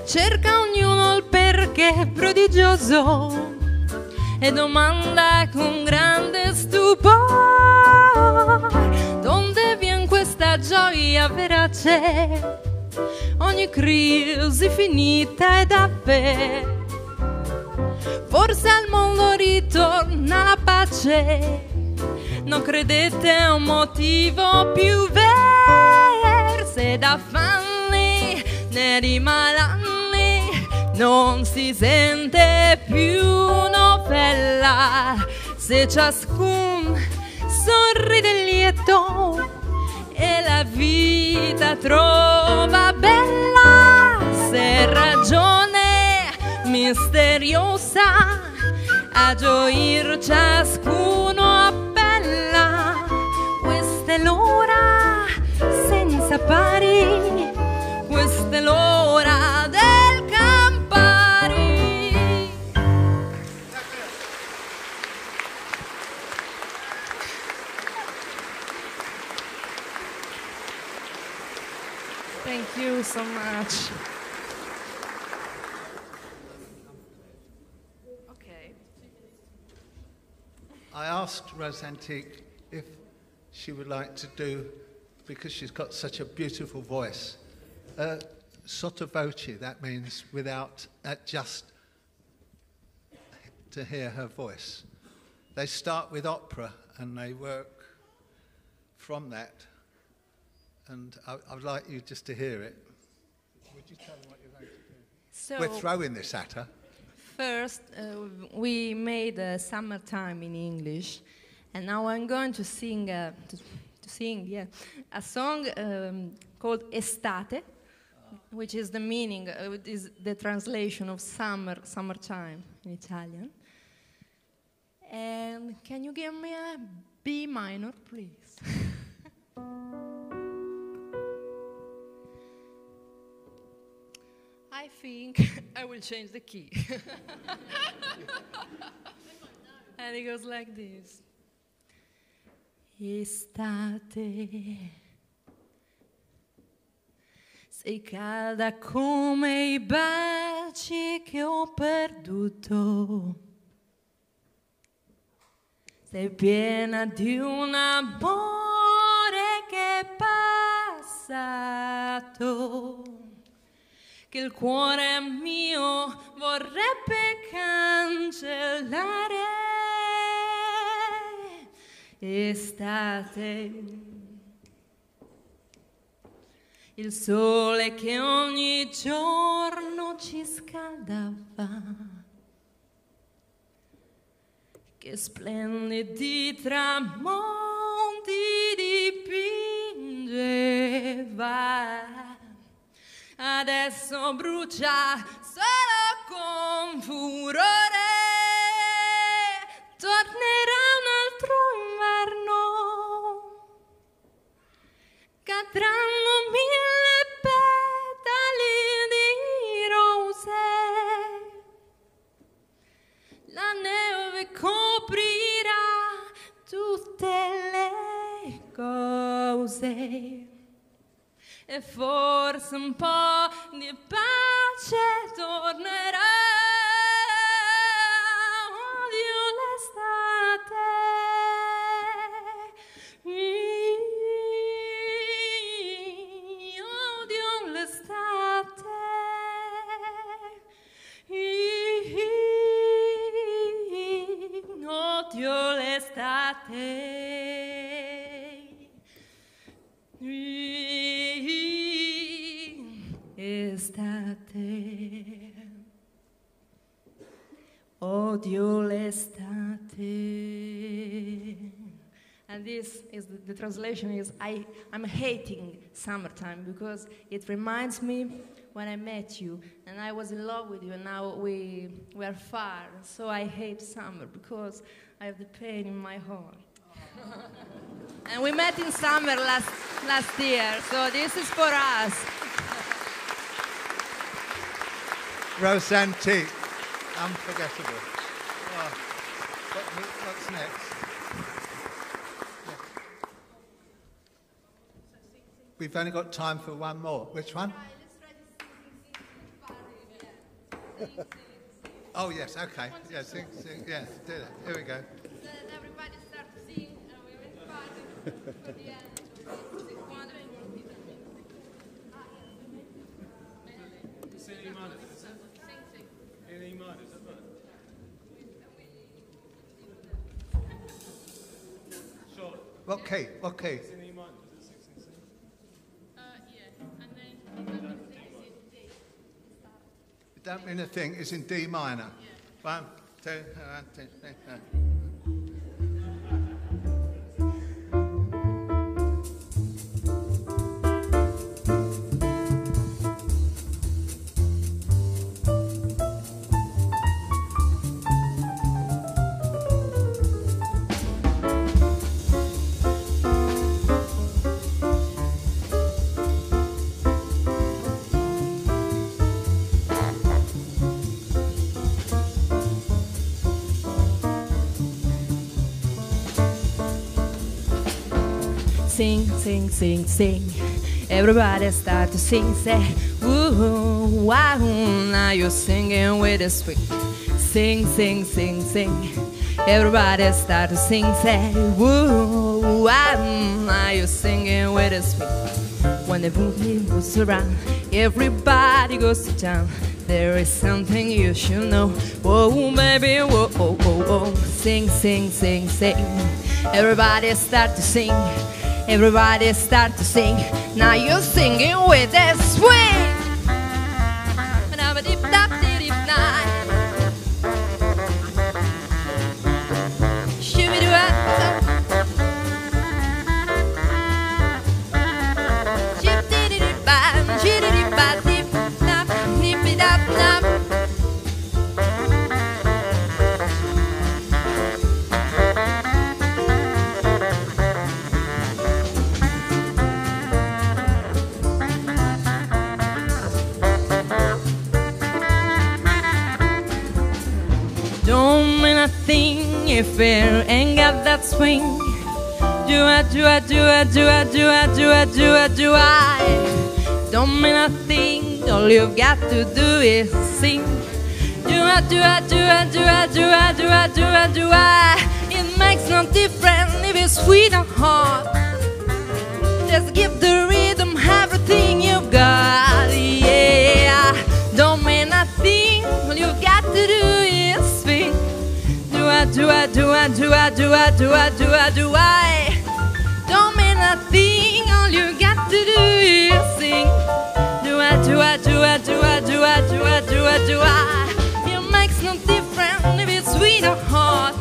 cerca ognuno il perché prodigioso e domanda con grande stupore donde viene questa gioia verace, ogni crisi finita è davvero. Forse al mondo ritorna la pace, non credete a un motivo più vero, se da fanni né di malanni non si sente più novella, se ciascun sorride lieto e la vita trova bella, se ragione misteriosa a gioir ciascuno appella, questa è l'ora senza pari, questa è l'ora del Campari. Thank you so much. I asked Rosantique if she would like to do, because she's got such a beautiful voice, sotto voce, that means without, just to hear her voice. They start with opera and they work from that, and I'd like you just to hear it. Would you tell them what you're going to do? So We're throwing this at her. first, we made Summertime in English, and now I'm going to sing, a song called Estate, which is the meaning, is the translation of summertime in Italian. And can you give me a B minor, please? I think I will change the key. And it goes like this. Estate, sei calda come I baci che ho perduto. Sei piena di un amore che è passato, che il cuore mio vorrebbe cancellare. Estate, il sole che ogni giorno ci scaldava, che splendidi tramonti dipingeva, adesso brucia solo con furore. Tornerà un altro inverno, cadranno 1000 petali di rose, la neve coprirà tutte le cose e forse un po' di pace tornerà. Odio l'estate, odio l'estate, odio l'estate. Estate, odio l'estate. And this is the translation is I'm hating summertime because it reminds me when I met you and I was in love with you and now we are far. So I hate summer because I have the pain in my heart. And we met in summer last year, so this is for us. Rosantique, unforgettable. Oh, what's next? We've only got time for one more. Which one? Oh yes, okay. Yeah, sing. Yeah, do that. Here we go. Everybody start to sing, and we will party to the end. Okay. You don't mean a thing, it's in D minor. 1, 2, 1, 2, 3, 4. Sing, sing, sing, sing. Everybody start to sing, say, woo, wow, now you're singing with a swing. Sing, sing, sing, sing. Everybody start to sing, say, woo, wow, now you're singing with a swing. When the boom goes around, everybody goes to town. There is something you should know. Whoa, baby, whoa, oh, oh, oh. Sing, sing, sing, sing. Everybody start to sing. Everybody start to sing. Now you're singing with a swing. Don't mean a thing if it ain't got that swing. Do I, do I, do I, do I, do I, do I, do I, do I? Don't mean a thing, all you've got to do is sing. Do I, do I, do I, do I, do I, do I, do I, do I? It makes no difference if it's sweet or hot. Just give the rhythm everything you've got, yeah. Don't mean a thing, all you've got to do is swing. Do I, do I, do I, do I, do I, do I, do I, do I? Don't mean a thing, all you got to do is sing. Do I, do I, do I, do I, do I, do I, do I, do I? It makes no difference if it's sweet or hot.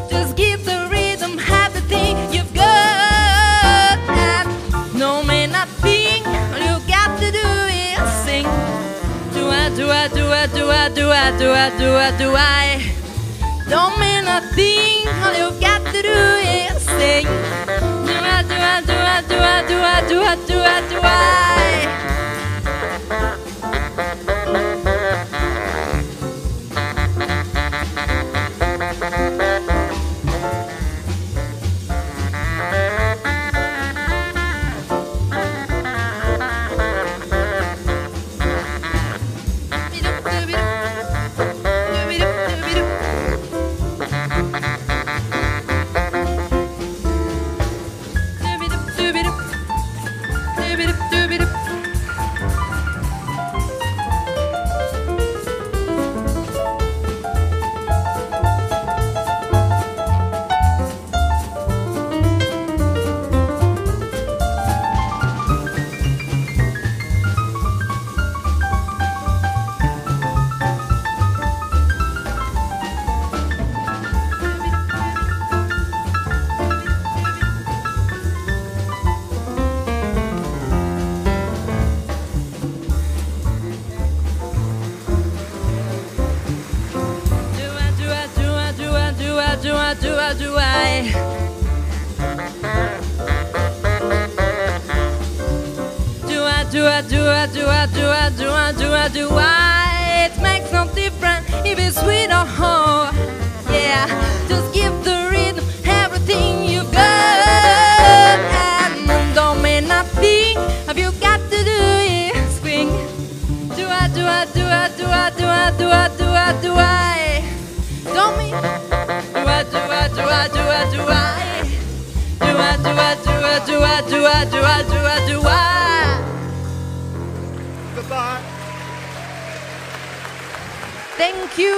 Just give the rhythm everything you've got. And no mean a thing, all you got to do is sing. Do I, do I, do I, do I, do I, do I, do I, do I? Don't mean a thing, all you've got to do is sing. Do I, do I, do I, do I, do I, do I, do I, do I? Do I? Do I, do I, do I, do I, do I, do I, do I, do I? It makes no difference if it's sweet or hot. Yeah, just give the rhythm everything you got. And don't mean nothing, have you got to do is swing. Do I, do I, do I, do I, do I, do I, do I, do I? Don't mean. Do I, do I, do I, do I, do I? Do I, do I, do I, do I, do I, do I, do I, do I? Goodbye. Thank you.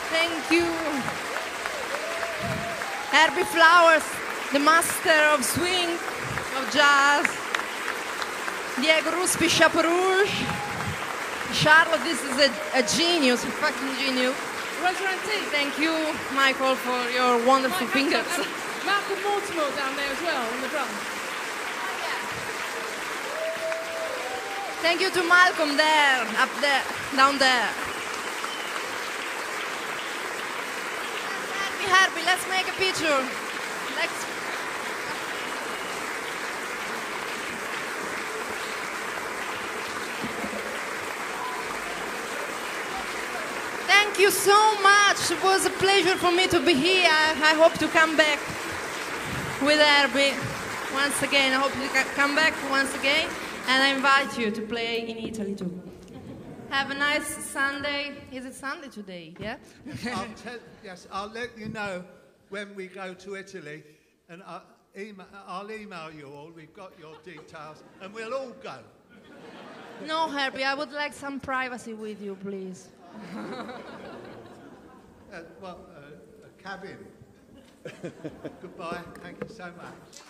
Thank you. Herbie Flowers, the master of swing, of jazz. Diego Ruspi, Chapeau Rouge. Charlotte, this is a genius, a fucking genius. Rosantique. Thank you, Michael, for your wonderful fingers. Malcolm Mortimer down there as well on the drums. Thank you to Malcolm there, up there, down there. Herbie, let's make a picture. Let's. Thank you so much. It was a pleasure for me to be here. I hope to come back with Herbie once again. I hope you can come back once again. And I invite you to play in Italy too. Have a nice Sunday. Is it Sunday today? Yeah? Yes, I'll let you know when we go to Italy. And I'll email you all. We've got your details. And we'll all go. No, Herbie, I would like some privacy with you, please. A cabin. Goodbye. Thank you so much.